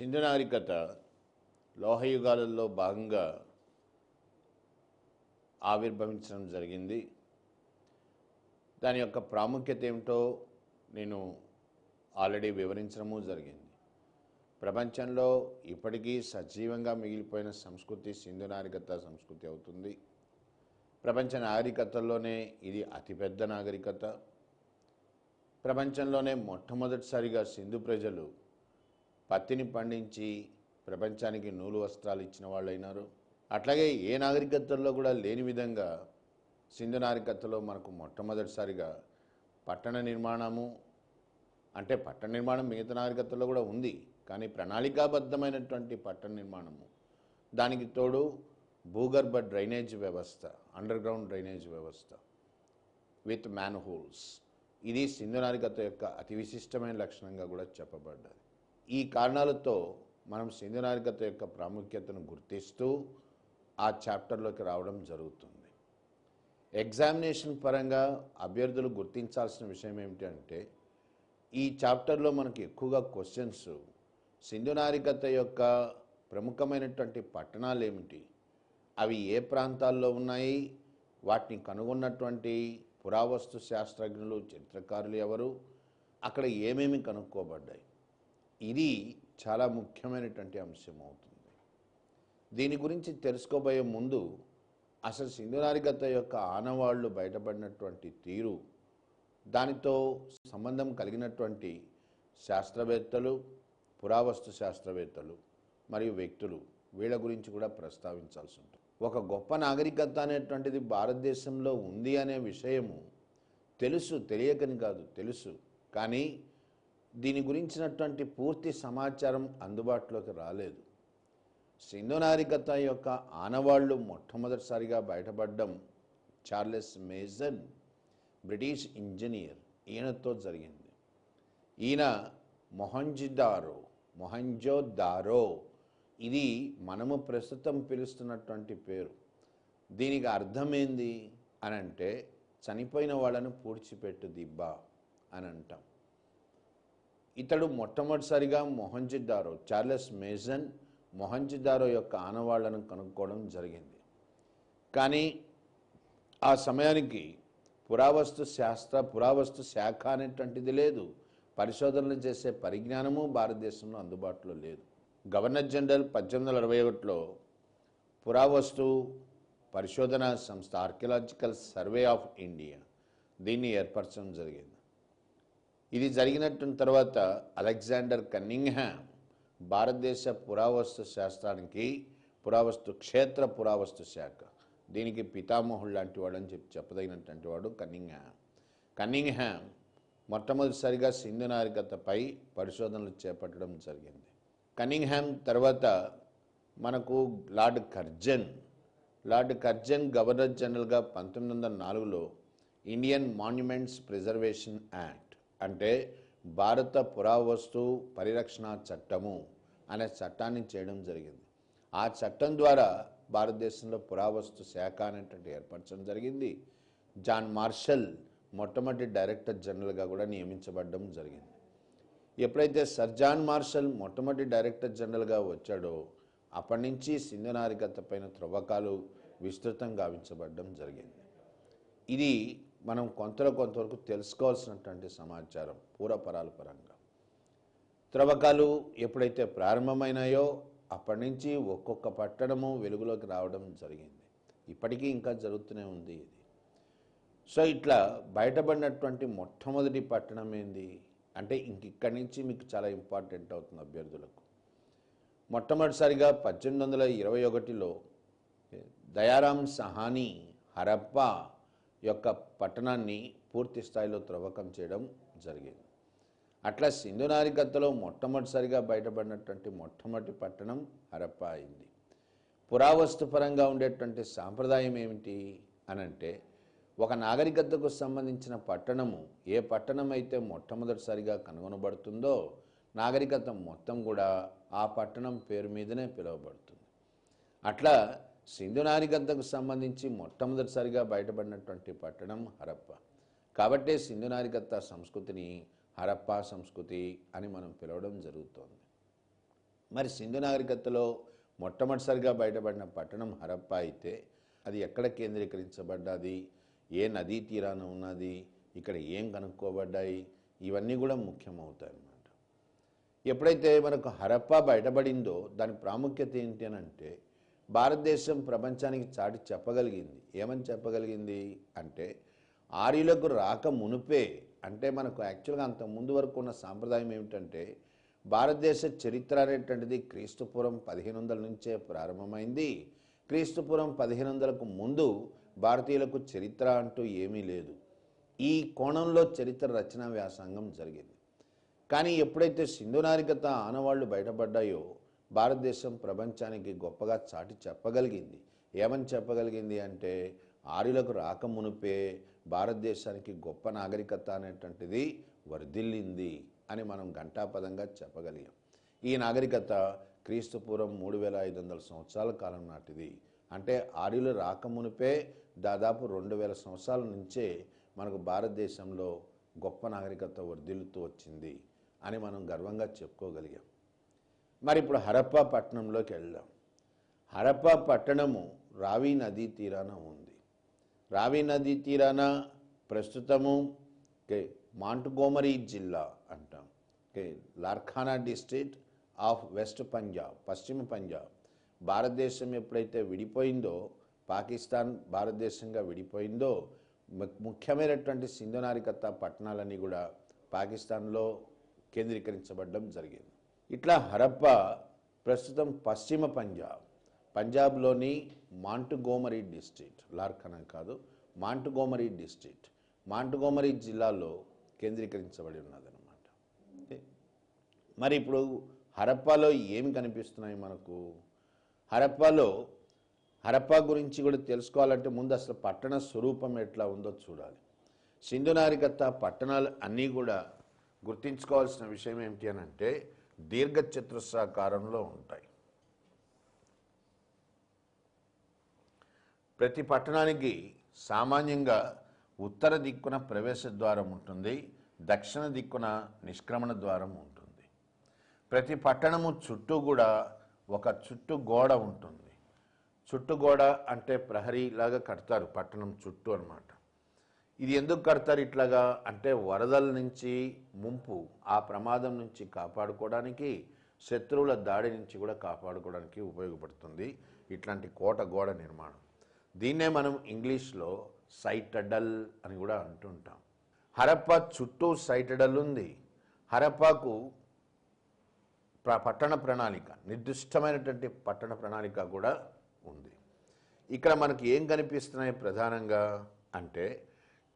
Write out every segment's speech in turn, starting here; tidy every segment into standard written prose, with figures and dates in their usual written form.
సింధు నాగరికత లోహయుగాలలో భాగంగా ఆవిర్భవించడం జరిగింది. దాని యొక్క ప్రాముఖ్యత ఏమిటో నేను ఆల్రెడీ వివరించడము జరిగింది. ప్రపంచంలో ఇప్పటికీ సజీవంగా మిగిలిపోయిన సంస్కృతి సింధు నాగరికత సంస్కృతి అవుతుంది. ప్రపంచ నాగరికతల్లోనే ఇది అతిపెద్ద నాగరికత. ప్రపంచంలోనే మొట్టమొదటిసారిగా సింధు ప్రజలు పత్తిని పండించి ప్రపంచానికి నూలు వస్త్రాలు ఇచ్చిన వాళ్ళు అయినారు. అట్లాగే ఏ నాగరికతల్లో కూడా లేని విధంగా సింధు నాగరికతలో మనకు మొట్టమొదటిసారిగా పట్టణ నిర్మాణము, అంటే పట్టణ నిర్మాణం మిగతా నాగరికతల్లో కూడా ఉంది, కానీ ప్రణాళికాబద్ధమైనటువంటి పట్టణ నిర్మాణము, దానికి తోడు భూగర్భ డ్రైనేజ్ వ్యవస్థ, అండర్ గ్రౌండ్ డ్రైనేజ్ వ్యవస్థ విత్ మ్యాన్ హోల్స్, ఇది సింధు నాగరికత యొక్క అతి విశిష్టమైన లక్షణంగా కూడా చెప్పబడ్డది. ఈ కారణాలతో మనం సింధు నాగరికత యొక్క ప్రాముఖ్యతను గుర్తిస్తూ ఆ చాప్టర్లోకి రావడం జరుగుతుంది. ఎగ్జామినేషన్ పరంగా అభ్యర్థులు గుర్తించాల్సిన విషయం ఏమిటి అంటే, ఈ చాప్టర్లో మనకి ఎక్కువగా క్వశ్చన్స్ సింధు నాగరికత యొక్క ప్రముఖమైనటువంటి పట్టణాలు ఏమిటి, అవి ఏ ప్రాంతాల్లో ఉన్నాయి, వాటిని కనుగొన్నటువంటి పురావస్తు శాస్త్రజ్ఞులు చరిత్రకారులు ఎవరు, అక్కడ ఏమేమి కనుక్కోబడ్డాయి, ఇది చాలా ముఖ్యమైనటువంటి అంశం అవుతుంది. దీని గురించి తెలుసుకోబోయే ముందు అసలు సింధు నాగరికత యొక్క ఆనవాళ్లు బయటపడినటువంటి తీరు, దానితో సంబంధం కలిగినటువంటి శాస్త్రవేత్తలు, పురావస్తు శాస్త్రవేత్తలు మరియు వ్యక్తులు, వీళ్ళ గురించి కూడా ప్రస్తావించాల్సి ఉంటుంది. ఒక గొప్ప నాగరికత అనేటువంటిది భారతదేశంలో ఉంది అనే విషయము తెలుసు, తెలియకని కాదు, తెలుసు, కానీ దీని గురించినటువంటి పూర్తి సమాచారం అందుబాటులోకి రాలేదు. సింధు నాగరికత యొక్క ఆనవాళ్లు మొట్టమొదటిసారిగా బయటపడడం చార్లెస్ మేసన్, బ్రిటిష్ ఇంజనీర్, ఈయనతో జరిగింది. ఈయన మొహంజోదారో, ఇది మనము ప్రస్తుతం పిలుస్తున్నటువంటి పేరు. దీనికి అర్థమైంది అని అంటే చనిపోయిన వాళ్ళను పూడ్చిపెట్టు దిబ్బ అని అంటాం. ఇతడు మొట్టమొదటిసారిగా మొహంజోదారో, చార్లెస్ మేసన్ మొహంజోదారో యొక్క ఆనవాళ్లను కనుక్కోవడం జరిగింది. కానీ ఆ సమయానికి పురావస్తు శాఖ అనేటువంటిది లేదు, పరిశోధనలు చేసే పరిజ్ఞానము భారతదేశంలో అందుబాటులో లేదు. గవర్నర్ జనరల్ 1861లో పురావస్తు పరిశోధన సంస్థ, ఆర్కియలాజికల్ సర్వే ఆఫ్ ఇండియా, దీన్ని ఏర్పరచడం జరిగింది. ఇది జరిగినట్టు తర్వాత అలెగ్జాండర్ కన్నింగ్హామ్ భారతదేశ పురావస్తు శాస్త్రానికి పురావస్తు క్షేత్ర పురావస్తు శాఖ, దీనికి పితామహుడు లాంటి వాడు అని చెప్పదగినటువంటి వాడు కన్నింగ్హామ్ మొట్టమొదటిసారిగా సింధు నాగరికతపై పరిశోధనలు చేపట్టడం జరిగింది. కన్నింగ్హామ్ తర్వాత మనకు లార్డ్ కర్జన్ గవర్నర్ జనరల్గా 1904లో ఇండియన్ మాన్యుమెంట్స్ ప్రిజర్వేషన్ యాక్ట్, అంటే భారత పురావస్తు పరిరక్షణ చట్టము అనే చట్టాన్ని చేయడం జరిగింది. ఆ చట్టం ద్వారా భారతదేశంలో పురావస్తు శాఖ అనేటువంటి ఏర్పరచడం జరిగింది. జాన్ మార్షల్ మొట్టమొదటి డైరెక్టర్ జనరల్గా కూడా నియమించబడడం జరిగింది. ఎప్పుడైతే సర్ జాన్ మార్షల్ మొట్టమొదటి డైరెక్టర్ జనరల్గా వచ్చాడో అప్పటి నుంచి సింధు నాగరికత పైన త్రవ్వకాలు విస్తృతంగా గావించబడడం జరిగింది. ఇది మనం కొంతవరకు తెలుసుకోవాల్సినటువంటి సమాచారం పూర్వపరాల పరంగా. త్రవ్వకాలు ఎప్పుడైతే ప్రారంభమైనాయో అప్పటి నుంచి ఒక్కొక్క పట్టణము వెలుగులోకి రావడం జరిగింది. ఇప్పటికీ ఇంకా జరుగుతూనే ఉంది ఇది. సో ఇట్లా బయటపడినటువంటి మొట్టమొదటి పట్టణం ఏంది అంటే, ఇక్కడి నుంచి మీకు చాలా ఇంపార్టెంట్ అవుతుంది అభ్యర్థులకు. మొట్టమొదటిసారిగా 1821లో దయారాం సహానీ హరప్పా యొక్క పట్టణాన్ని పూర్తి స్థాయిలో త్రవ్వకం చేయడం జరిగింది. అట్లా సింధు నాగరికతలో మొట్టమొదటిసారిగా బయటపడినటువంటి మొట్టమొదటి పట్టణం హరప్పా అయింది. పురావస్తు పరంగా ఉండేటువంటి సాంప్రదాయం ఏమిటి అనంటే, ఒక నాగరికతకు సంబంధించిన పట్టణము, ఏ పట్టణం అయితే మొట్టమొదటిసారిగా కనుగొనబడుతుందో నాగరికత మొత్తం కూడా ఆ పట్టణం పేరు మీదనే పిలువబడుతుంది. అట్లా సింధు నాగరికతకు సంబంధించి మొట్టమొదటిసారిగా బయటపడినటువంటి పట్టణం హరప్పా. కాబట్టే సింధు నాగరికత సంస్కృతిని హరప్పా సంస్కృతి అని మనం పిలవడం జరుగుతోంది. మరి సింధు నాగరికతలో మొట్టమొదటిసారిగా బయటపడిన పట్టణం హరప్పా అయితే అది ఎక్కడ కేంద్రీకరించబడ్డది, ఏ నదీ తీరాన ఉన్నది, ఇక్కడ ఏం కనుక్కోబడ్డాయి, ఇవన్నీ కూడా ముఖ్యమవుతాయి అన్నమాట. ఎప్పుడైతే మనకు హరప్పా బయటపడిందో దాని ప్రాముఖ్యత ఏంటి అని అంటే భారతదేశం ప్రపంచానికి చాటి చెప్పగలిగింది. ఏమని చెప్పగలిగింది అంటే ఆర్యులకు రాక మునుపే, అంటే మనకు యాక్చువల్గా అంత ముందు వరకు ఉన్న సాంప్రదాయం ఏమిటంటే భారతదేశ చరిత్ర అనేటువంటిది క్రీస్తుపూర్వం 1500 నుంచే ప్రారంభమైంది. క్రీస్తుపూర్వం 1500కు ముందు భారతీయులకు చరిత్ర అంటూ ఏమీ లేదు. ఈ కోణంలో చరిత్ర రచనా వ్యాసంగం జరిగింది. కానీ ఎప్పుడైతే సింధు నాగరికత ఆనవాళ్లు బయటపడ్డాయో భారతదేశం ప్రపంచానికి గొప్పగా చాటి చెప్పగలిగింది. ఏమని చెప్పగలిగింది అంటే ఆర్యులకు రాక మునుపే భారతదేశానికి గొప్ప నాగరికత అనేటువంటిది వర్ధిల్లింది అని మనం ఘంటాపదంగా చెప్పగలిగాం. ఈ నాగరికత క్రీస్తుపూర్వం 3500 సంవత్సరాల కాలం నాటిది. అంటే ఆర్యులు రాకమునిపే దాదాపు 2000 సంవత్సరాల నుంచే మనకు భారతదేశంలో గొప్ప నాగరికత వర్ధిల్లుతూ వచ్చింది అని మనం గర్వంగా చెప్పుకోగలిగాం. మరి ఇప్పుడు హరప్పా పట్టణంలోకి వెళ్దాం. హరప్పా పట్టణము రావి నదీ తీరాన ఉంది. రావి నదీ తీరాన ప్రస్తుతము మాంట్గోమరీ జిల్లా అంటాం, లార్ఖానా డిస్ట్రిక్ట్ ఆఫ్ వెస్ట్ పంజాబ్, పశ్చిమ పంజాబ్. భారతదేశం ఎప్పుడైతే విడిపోయిందో, పాకిస్తాన్ భారతదేశంగా విడిపోయిందో ముఖ్యమైనటువంటి సింధు నాగరికత పట్టణాలన్నీ కూడా పాకిస్తాన్లో కేంద్రీకరించబడడం జరిగింది. ఇట్లా హరప్పా ప్రస్తుతం పశ్చిమ పంజాబ్లోని మాంట్గోమరీ డిస్ట్రిక్ట్, లార్ఖానా కాదు, మాంట్గోమరీ డిస్ట్రిక్ట్, మాంట్గోమరీ జిల్లాలో కేంద్రీకరించబడి ఉన్నదన్నమాట. మరి ఇప్పుడు హరప్పాలో ఏమి కనిపిస్తున్నాయి మనకు? హరప్పా గురించి కూడా తెలుసుకోవాలంటే ముందు అసలు పట్టణ స్వరూపం ఎట్లా ఉందో చూడాలి. సింధు నాగరికత పట్టణాలు అన్నీ కూడా గుర్తించుకోవాల్సిన విషయం ఏమిటి అని అంటే దీర్ఘచతురస్రాకారంలో ఉంటాయి. ప్రతి పట్టణానికి సామాన్యంగా ఉత్తర దిక్కున ప్రవేశ ద్వారం ఉంటుంది, దక్షిణ దిక్కున నిష్క్రమణ ద్వారం ఉంటుంది. ప్రతి పట్టణము చుట్టూ కూడా ఒక చుట్టూ గోడ ఉంటుంది. చుట్టూ గోడ అంటే ప్రహరీలాగా కడతారు పట్టణం చుట్టూ అన్నమాట. ఇది ఎందుకు కడతారు ఇట్లాగా అంటే వరదల నుంచి ముంపు, ఆ ప్రమాదం నుంచి కాపాడుకోవడానికి, శత్రువుల దాడి నుంచి కూడా కాపాడుకోవడానికి ఉపయోగపడుతుంది ఇట్లాంటి కోట గోడ నిర్మాణం. దీన్నే మనం ఇంగ్లీష్లో సైటడల్ అని కూడా అంటుంటాం. హరప్పా చుట్టూ సైటడల్ ఉంది. హరప్పాకు పట్టణ ప్రణాళిక, నిర్దిష్టమైనటువంటి పట్టణ ప్రణాళిక కూడా ఉంది. ఇక్కడ మనకి ఏం కనిపిస్తున్నాయి ప్రధానంగా అంటే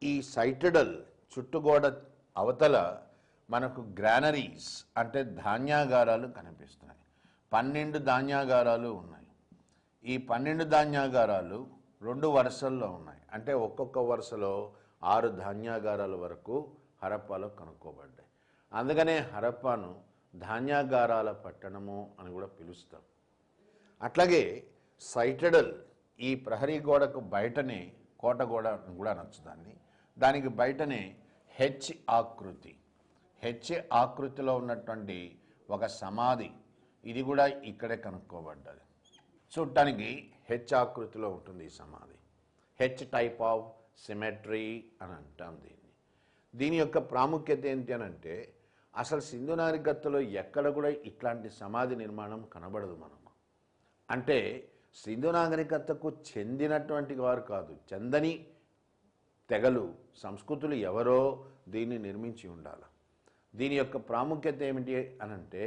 ఈ సైటడల్ చుట్టుగోడ అవతల మనకు గ్రానరీస్ అంటే ధాన్యాగారాలు కనిపిస్తున్నాయి. 12 ధాన్యాగారాలు ఉన్నాయి. ఈ 12 ధాన్యాగారాలు 2 వరుసల్లో ఉన్నాయి. అంటే ఒక్కొక్క వరుసలో 6 ధాన్యాగారాల వరకు హరప్పాలో కనుక్కోబడ్డాయి. అందుకనే హరప్పాను ధాన్యాగారాల పట్టణము అని కూడా పిలుస్తాం. అట్లాగే సైటడల్ ఈ ప్రహరీ గోడకు బయటనే కోట గోడ కూడా అనొచ్చు దానికి బయటనే హెచ్ ఆకృతిలో ఉన్నటువంటి ఒక సమాధి, ఇది కూడా ఇక్కడే కనుక్కోబడ్డది. చూడటానికి హెచ్ ఆకృతిలో ఉంటుంది ఈ సమాధి. హెచ్ టైప్ ఆఫ్ సిమెట్రీ అని అంటాం దీన్ని. దీని యొక్క ప్రాముఖ్యత ఏంటి అని అంటే అసలు సింధు నాగరికతలో ఎక్కడ కూడా ఇట్లాంటి సమాధి నిర్మాణం కనబడదు మనకు. అంటే సింధు నాగరికతకు చెందినటువంటి వారు కాదు, చెందని తెగలు, సంస్కృతులు ఎవరో దీన్ని నిర్మించి ఉండాలి. దీని యొక్క ప్రాముఖ్యత ఏమిటి అనంటే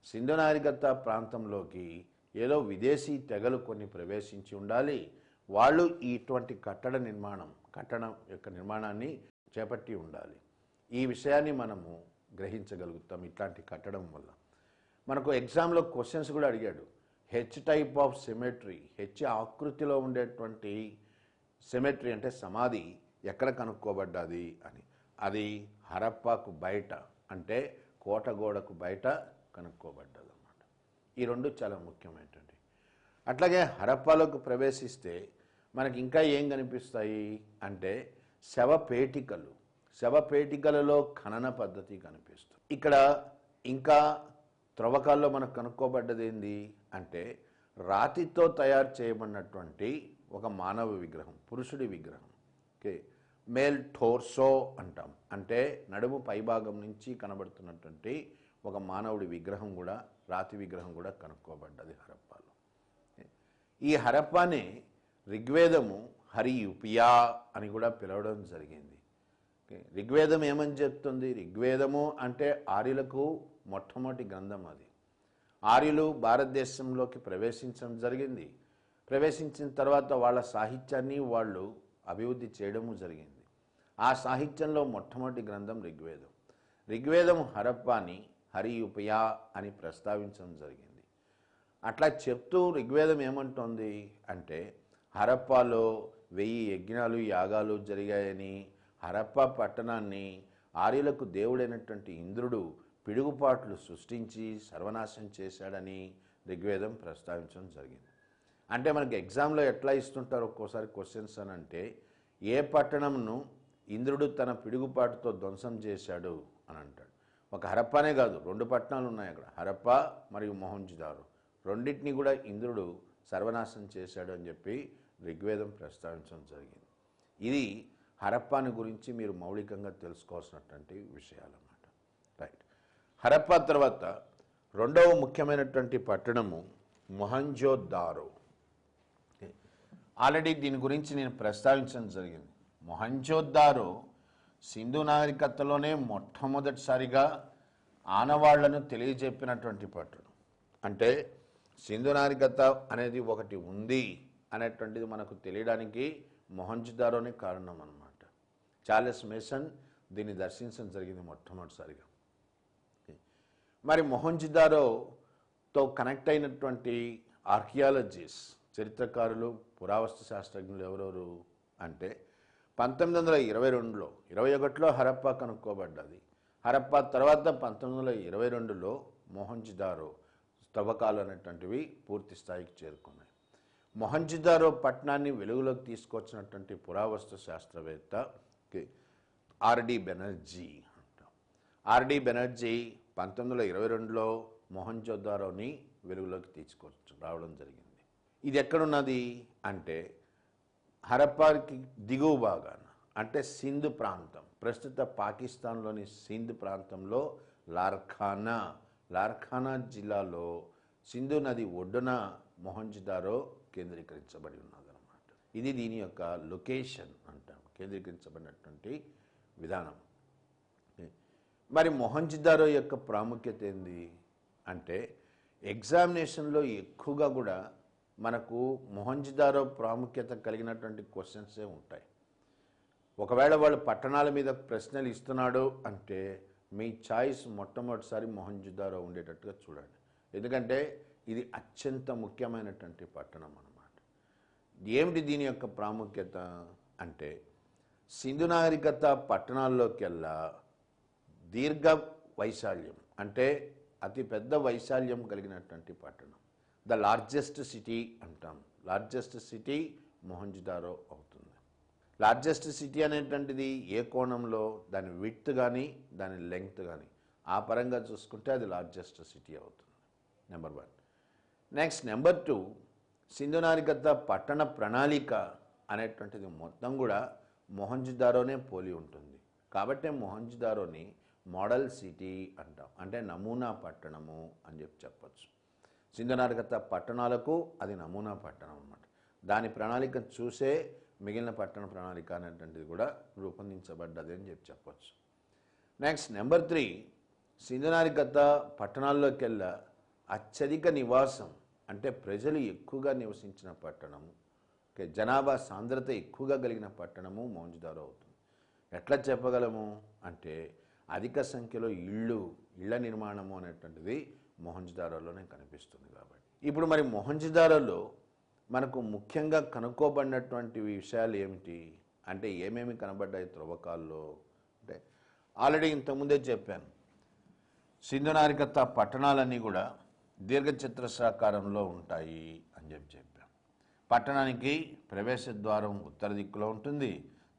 సింధు నాగరికత ప్రాంతంలోకి ఏదో విదేశీ తెగలు కొన్ని ప్రవేశించి ఉండాలి. వాళ్ళు ఇటువంటి కట్టడం యొక్క నిర్మాణాన్ని చేపట్టి ఉండాలి. ఈ విషయాన్ని మనము గ్రహించగలుగుతాం ఇట్లాంటి కట్టడం వల్ల. మనకు ఎగ్జామ్లో క్వశ్చన్స్ కూడా అడిగాడు. H type of symmetry, H ఆకృతిలో ఉండేటువంటి సిమెట్రీ అంటే సమాధి ఎక్కడ కనుక్కోబడ్డది అని. అది హరప్పాకు బయట అంటే కోటగోడకు బయట కనుక్కోబడ్డది అన్నమాట. ఈ రెండు చాలా ముఖ్యమైనటువంటి. అట్లాగే హరప్పాలోకి ప్రవేశిస్తే మనకి ఇంకా ఏం కనిపిస్తాయి అంటే శవపేటికలలో ఖనన పద్ధతి కనిపిస్తుంది. ఇక్కడ ఇంకా త్రవ్వకాల్లో మనకు కనుక్కోబడ్డది ఏంది అంటే రాతితో తయారు చేయబడినటువంటి ఒక మానవ విగ్రహం, పురుషుడి విగ్రహం. ఓకే, మేల్ టోర్సో అంటాం, అంటే నడుము పైభాగం నుంచి కనబడుతున్నటువంటి ఒక మానవుడి విగ్రహం కూడా, రాతి విగ్రహం కూడా కనుక్కోబడ్డది హరప్పాలో. ఈ హరప్పాని ఋగ్వేదము హరియుపియా అని కూడా పిలవడం జరిగింది. ఋగ్వేదం ఏమని చెప్తుంది? ఋగ్వేదము అంటే ఆర్యులకు మొట్టమొదటి గ్రంథం. అది ఆర్యులు భారతదేశంలోకి ప్రవేశించడం జరిగింది. ప్రవేశించిన తర్వాత వాళ్ళ సాహిత్యాన్ని వాళ్ళు అభివృద్ధి చేయడము జరిగింది. ఆ సాహిత్యంలో మొట్టమొదటి గ్రంథం ఋగ్వేదం. ఋగ్వేదం హరప్పాని హరియుపయా అని ప్రస్తావించడం జరిగింది. అట్లా చెప్తూ ఋగ్వేదం ఏమంటోంది అంటే హరప్పాలో 1000 యజ్ఞాలు యాగాలు జరిగాయని, హరప్పా పట్టణాన్ని ఆర్యులకు దేవుడైనటువంటి ఇంద్రుడు పిడుగుపాట్లు సృష్టించి సర్వనాశనం చేశాడని ఋగ్వేదం ప్రస్తావించడం జరిగింది. అంటే మనకి ఎగ్జామ్లో ఎట్లా ఇస్తుంటారు ఒక్కోసారి క్వశ్చన్స్ అని అంటే, ఏ పట్టణంను ఇంద్రుడు తన పిడుగుపాటుతో ధ్వంసం చేశాడు అని అంటాడు. ఒక హరప్పానే కాదు, 2 పట్టణాలు ఉన్నాయి అక్కడ, హరప్పా మరియు మొహంజదారో. రెండింటినీ కూడా ఇంద్రుడు సర్వనాశనం చేశాడు అని చెప్పి ఋగ్వేదం ప్రస్తావించడం జరిగింది. ఇది హరప్పాని గురించి మీరు మౌలికంగా తెలుసుకోవాల్సినటువంటి విషయాలన్నమాట. రైట్. హరప్పా తర్వాత రెండవ ముఖ్యమైనటువంటి పట్టణము మొహంజోదారో. ఆల్రెడీ దీని గురించి నేను ప్రస్తావించడం జరిగింది. మొహంజోదారో సింధు నాగరికతలోనే మొట్టమొదటిసారిగా ఆనవాళ్లను తెలియజెప్పినటువంటి పట్టణం. అంటే సింధు నాగరికత అనేది ఒకటి ఉంది అనేటువంటిది మనకు తెలియడానికి మొహంజోదారోనే కారణం అన్నమాట. చార్లెస్ మేసన్ దీన్ని దర్శించడం జరిగింది మొట్టమొదటిసారిగా. మరి మొహంజోదారోతో కనెక్ట్ అయినటువంటి ఆర్కియాలజిస్ట్, చరిత్రకారులు, పురావస్తు శాస్త్రజ్ఞులు ఎవరెవరు అంటే 1922లో 21లో హరప్పా కనుక్కోబడ్డది. హరప్పా తర్వాత 1922లో మొహంజోదారో తవ్వకాలు అనేటువంటివి పూర్తి స్థాయికి చేరుకున్నాయి. మొహంజోదారో పట్టణాన్ని వెలుగులోకి తీసుకొచ్చినటువంటి పురావస్తు శాస్త్రవేత్త ఆర్డి బెనర్జీ అంటాం. ఆర్డి బెనర్జీ 1922లో మొహంజోదారోని వెలుగులోకి తీసుకొచ్చి రావడం జరిగింది. ఇది ఎక్కడున్నది అంటే హరప్పాకి దిగువ భాగాన, అంటే సింధ్ ప్రాంతం, ప్రస్తుత పాకిస్తాన్లోని సింధ్ ప్రాంతంలో లార్ఖానా జిల్లాలో సింధు నది ఒడ్డున మొహంజోదారో కేంద్రీకరించబడి ఉన్నదన్నమాట. ఇది దీని యొక్క లొకేషన్ అంటాం, కేంద్రీకరించబడినటువంటి విధానం. మరి మొహంజోదారో యొక్క ప్రాముఖ్యత ఏంది అంటే ఎగ్జామినేషన్లో ఎక్కువగా కూడా మనకు మొహంజోదారో ప్రాముఖ్యత కలిగినటువంటి క్వశ్చన్సే ఉంటాయి. ఒకవేళ వాళ్ళు పట్టణాల మీద ప్రశ్నలు ఇస్తున్నాడు అంటే మీ చాయిస్ మొట్టమొదటిసారి మొహంజోదారో ఉండేటట్టుగా చూడండి. ఎందుకంటే ఇది అత్యంత ముఖ్యమైనటువంటి పట్టణం అన్నమాట. ఏమిటి దీని యొక్క ప్రాముఖ్యత అంటే సింధు నాగరికత పట్టణాల్లోకెల్లా దీర్ఘ వైశాల్యం, అంటే అతి పెద్ద వైశాల్యం కలిగినటువంటి పట్టణం. ద లార్జెస్ట్ సిటీ అంటాం. లార్జెస్ట్ సిటీ మొహంజోదారో అవుతుంది. లార్జెస్ట్ సిటీ అనేటువంటిది ఏ కోణంలో, దాని విడ్త్ కానీ దాని లెంగ్త్ కానీ ఆ పరంగా చూసుకుంటే అది లార్జెస్ట్ సిటీ అవుతుంది. నెంబర్ 1. నెక్స్ట్ నెంబర్ 2, సింధు నాగరికత పట్టణ ప్రణాళిక అనేటువంటిది మొత్తం కూడా మొహంజోదారోనే పోలి ఉంటుంది. కాబట్టి మొహంజోదారోని మోడల్ సిటీ అంటాం, అంటే నమూనా పట్టణము అని చెప్పచ్చు. సింధు నాగరికత పట్టణాలకు అది నమూనా పట్టణం అన్నమాట. దాని ప్రణాళిక చూసే మిగిలిన పట్టణ ప్రణాళిక అనేటువంటిది కూడా రూపొందించబడ్డది అని చెప్పచ్చు. నెక్స్ట్ నెంబర్ 3, సింధు నాగరికత పట్టణాల్లోకెల్లా అత్యధిక నివాసం, అంటే ప్రజలు ఎక్కువగా నివసించిన పట్టణము, జనాభా సాంద్రత ఎక్కువగా కలిగిన పట్టణము మొహంజోదారో అవుతుంది. ఎట్లా చెప్పగలము అంటే అధిక సంఖ్యలో ఇళ్ల నిర్మాణము అనేటువంటిది మొహంజోదారోలోనే కనిపిస్తుంది. కాబట్టి ఇప్పుడు మరి మొహంజోదారోలో మనకు ముఖ్యంగా కనుక్కోబడినటువంటి విషయాలు ఏమిటి అంటే ఏమేమి కనబడ్డాయి త్రవ్వకాల్లో అంటే ఆల్రెడీ ఇంతకుముందే చెప్పాను. సింధు నాగరికత పట్టణాలన్నీ కూడా దీర్ఘచతురస్రాకారంలో ఉంటాయి అని చెప్పాం. పట్టణానికి ప్రవేశ ద్వారం ఉత్తర దిక్కులో ఉంటుంది,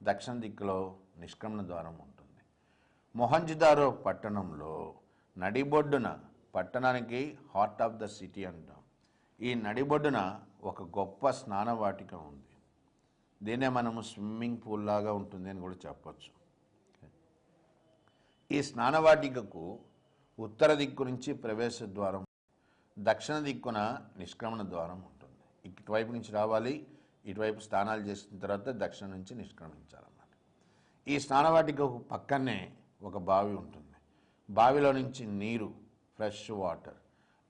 దక్షిణ దిక్కులో నిష్క్రమణ ద్వారం ఉంటుంది. మొహంజోదారో పట్టణంలో నడిబొడ్డున పట్టణానికి హార్ట్ ఆఫ్ ద సిటీ అంటాం. ఈ నడిబొడ్డున ఒక గొప్ప స్నానవాటిక ఉంది. దీన్నే మనము స్విమ్మింగ్ పూల్ లాగా ఉంటుంది అని కూడా చెప్పచ్చు. ఈ స్నానవాటికకు ఉత్తర దిక్కు నుంచి ప్రవేశ ద్వారం, దక్షిణ దిక్కున నిష్క్రమణ ద్వారం ఉంటుంది. ఇటువైపు నుంచి రావాలి, ఇటువైపు స్నానాలు చేసిన తర్వాత దక్షిణ నుంచి నిష్క్రమించాలన్నమాట. ఈ స్నానవాటికకు పక్కనే ఒక బావి ఉంటుంది. బావిలో నుంచి నీరు, ఫ్రెష్ వాటర్,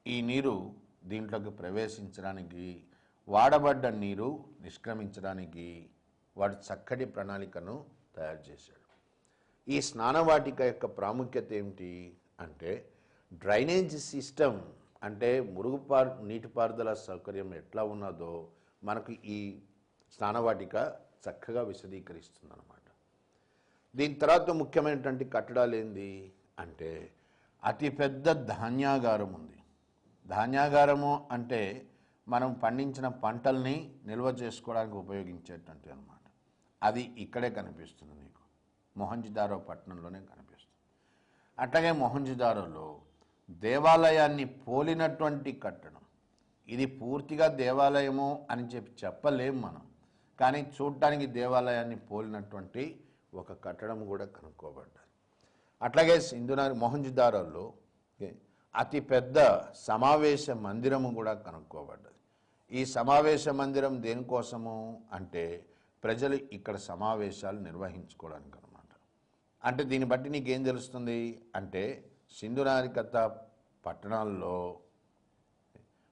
ఈ నీరు దీంట్లోకి ప్రవేశించడానికి, వాడబడ్డ నీరు నిష్క్రమించడానికి వాడు చక్కటి ప్రణాళికను తయారు చేశాడు. ఈ స్నానవాటిక యొక్క ప్రాముఖ్యత ఏమిటి అంటే, డ్రైనేజ్ సిస్టమ్ అంటే నీటిపారుదల సౌకర్యం ఎట్లా ఉన్నదో మనకు ఈ స్నానవాటిక చక్కగా విశదీకరిస్తుందన్నమాట. దీని తర్వాత ముఖ్యమైనటువంటి కట్టడాలు ఏంది అంటే, అతిపెద్ద ధాన్యాగారం ఉంది. ధాన్యాగారము అంటే మనం పండించిన పంటల్ని నిల్వ చేసుకోవడానికి ఉపయోగించేటువంటి అనమాట. అది ఇక్కడే కనిపిస్తుంది మీకు, మొహంజదారో పట్టణంలోనే కనిపిస్తుంది. అట్లాగే మొహంజదారోలో దేవాలయాన్ని పోలినటువంటి కట్టడం. ఇది పూర్తిగా దేవాలయము అని చెప్పలేం మనం, కానీ చూడటానికి దేవాలయాన్ని పోలినటువంటి ఒక కట్టడం కూడా కనుక్కోబడ్డది. అట్లాగే మొహంజదారోలో అతిపెద్ద సమావేశ మందిరము కూడా కనుక్కోబడ్డది. ఈ సమావేశ మందిరం దేనికోసము అంటే ప్రజలు ఇక్కడ సమావేశాలు నిర్వహించుకోవడానికి అనమాట. అంటే దీన్ని బట్టి నీకేం తెలుస్తుంది అంటే, సింధు నాగరికత పట్టణాల్లో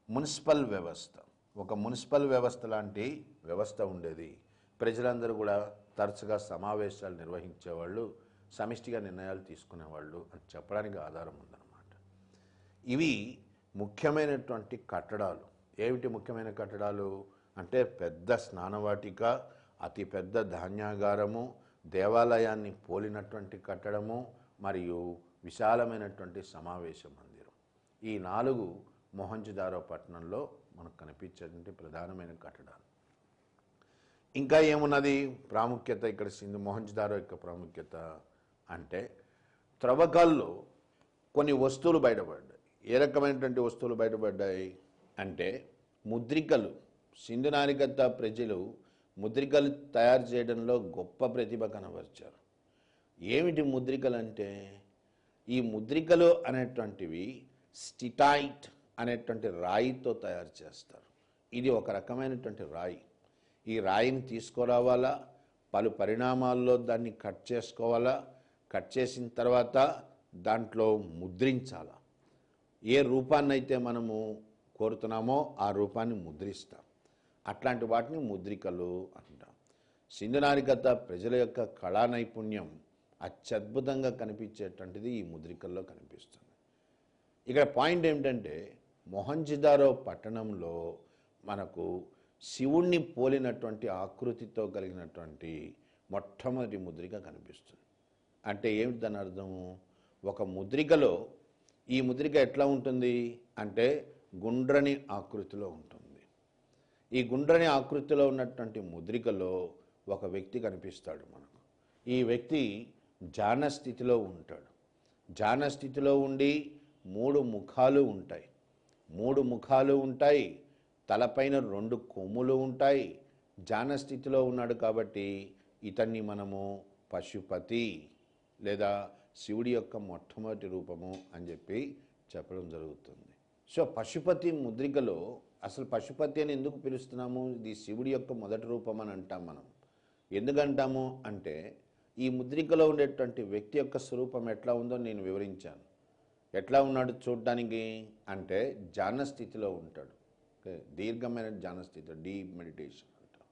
మున్సిపల్ వ్యవస్థ, ఒక మున్సిపల్ వ్యవస్థ లాంటి వ్యవస్థ ఉండేది. ప్రజలందరూ కూడా తరచుగా సమావేశాలు నిర్వహించేవాళ్ళు, సమిష్టిగా నిర్ణయాలు తీసుకునేవాళ్ళు అని చెప్పడానికి ఆధారం ఉందన్నమాట. ఇవి ముఖ్యమైనటువంటి కట్టడాలు. ఏమిటి ముఖ్యమైన కట్టడాలు అంటే, పెద్ద స్నానవాటిక, అతి పెద్ద ధాన్యాగారము, దేవాలయాన్ని పోలినటువంటి కట్టడము మరియు విశాలమైనటువంటి సమావేశ మందిరం. ఈ 4 మొహంజదారో పట్టణంలో మనకు కనిపించేటువంటి ప్రధానమైన కట్టడాలు. ఇంకా ఏమున్నది ప్రాముఖ్యత ఇక్కడ మొహంజదారో యొక్క ప్రాముఖ్యత అంటే, త్రవ్వకాల్లో కొన్ని వస్తువులు బయటపడ్డాయి. ఏ రకమైనటువంటి వస్తువులు బయటపడ్డాయి అంటే, ముద్రికలు. సింధు నాగరికత ప్రజలు ముద్రికలు తయారు చేయడంలో గొప్ప ప్రతిభ కనబరిచారు. ఏమిటి ముద్రికలు అంటే, ఈ ముద్రికలు అనేటువంటివి స్టిటైట్ అనేటువంటి రాయితో తయారు చేస్తారు. ఇది ఒక రకమైనటువంటి రాయి. ఈ రాయిని తీసుకురావాలా, పలు పరిణామాల్లో దాన్ని కట్ చేసుకోవాలా, కట్ చేసిన తర్వాత దాంట్లో ముద్రించాలా. ఏ రూపాన్ని అయితే మనము కోరుతున్నామో ఆ రూపాన్ని ముద్రిస్తాం. అట్లాంటి వాటిని ముద్రికలు అంటాం. సింధు నాగరికత ప్రజల యొక్క కళా నైపుణ్యం అత్యద్భుతంగా కనిపించేటువంటిది ఈ ముద్రికల్లో కనిపిస్తుంది. ఇక్కడ పాయింట్ ఏమిటంటే, మొహంజదారో పట్టణంలో మనకు శివుణ్ణి పోలినటువంటి ఆకృతితో కలిగినటువంటి మొట్టమొదటి ముద్రిక కనిపిస్తుంది. అంటే ఏమిటి దాని అర్థము? ఒక ముద్రికలో ఈ ముద్రిక ఎట్లా ఉంటుంది అంటే గుండ్రని ఆకృతిలో ఉంటుంది. ఈ గుండ్రని ఆకృతిలో ఉన్నటువంటి ముద్రికలో ఒక వ్యక్తి కనిపిస్తాడు మనకు. ఈ వ్యక్తి ధ్యాన స్థితిలో ఉంటాడు. ధ్యాన స్థితిలో ఉండి 3 ముఖాలు ఉంటాయి. 3 ముఖాలు ఉంటాయి, తలపైన 2 కొమ్ములు ఉంటాయి. ధ్యాన స్థితిలో ఉన్నాడు కాబట్టి ఇతన్ని మనము పశుపతి లేదా శివుడి యొక్క మొట్టమొదటి రూపము అని చెప్పి చెప్పడం జరుగుతుంది. సో పశుపతి ముద్రికలో అసలు పశుపతి అని ఎందుకు పిలుస్తున్నాము? ఇది శివుడి యొక్క మొదటి రూపం అని అంటాం మనం. ఎందుకంటాము అంటే, ఈ ముద్రికలో ఉండేటువంటి వ్యక్తి యొక్క స్వరూపం ఎట్లా ఉందో నేను వివరించాను. ఎట్లా ఉన్నాడు చూడడానికి అంటే, ధ్యాన స్థితిలో ఉంటాడు. దీర్ఘమైన ధ్యాన స్థితి, డీప్ మెడిటేషన్ అంటాం.